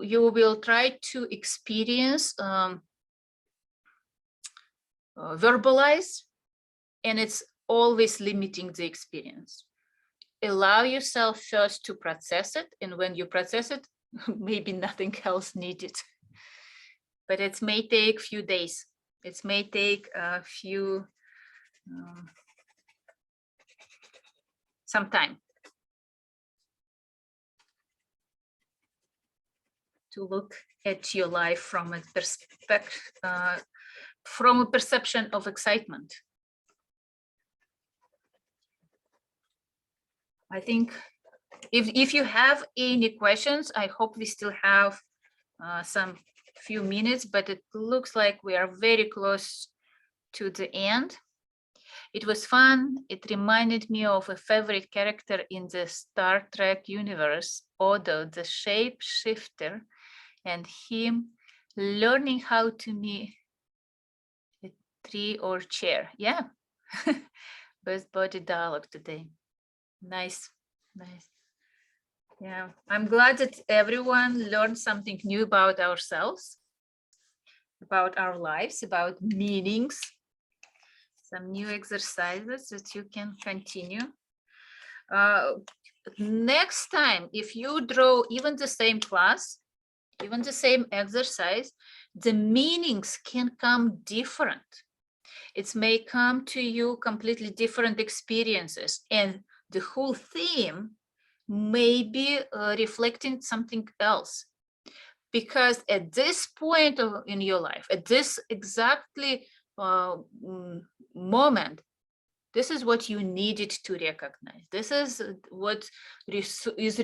you will try to experience, verbalize, and it's always limiting the experience. Allow yourself first to process it, and when you process it, maybe nothing else needed. But it may take a few days. It may take a few, some time to look at your life from a from a perception of excitement. I think if you have any questions, I hope we still have some few minutes, but it looks like we are very close to the end. It was fun. It reminded me of a favorite character in the Star Trek universe, Odo, the shapeshifter, and him learning how to meet a tree or chair. Yeah, best body dialogue today. Nice, nice. Yeah, I'm glad that everyone learned something new about ourselves, about our lives, about meanings, some new exercises that you can continue. Next time, if you draw even the same class, even the same exercise, the meanings can come different. It may come to you completely different experiences, and the whole theme may be reflecting something else. Because at this point in your life, at this exactly moment, this is what you needed to recognize. This is what is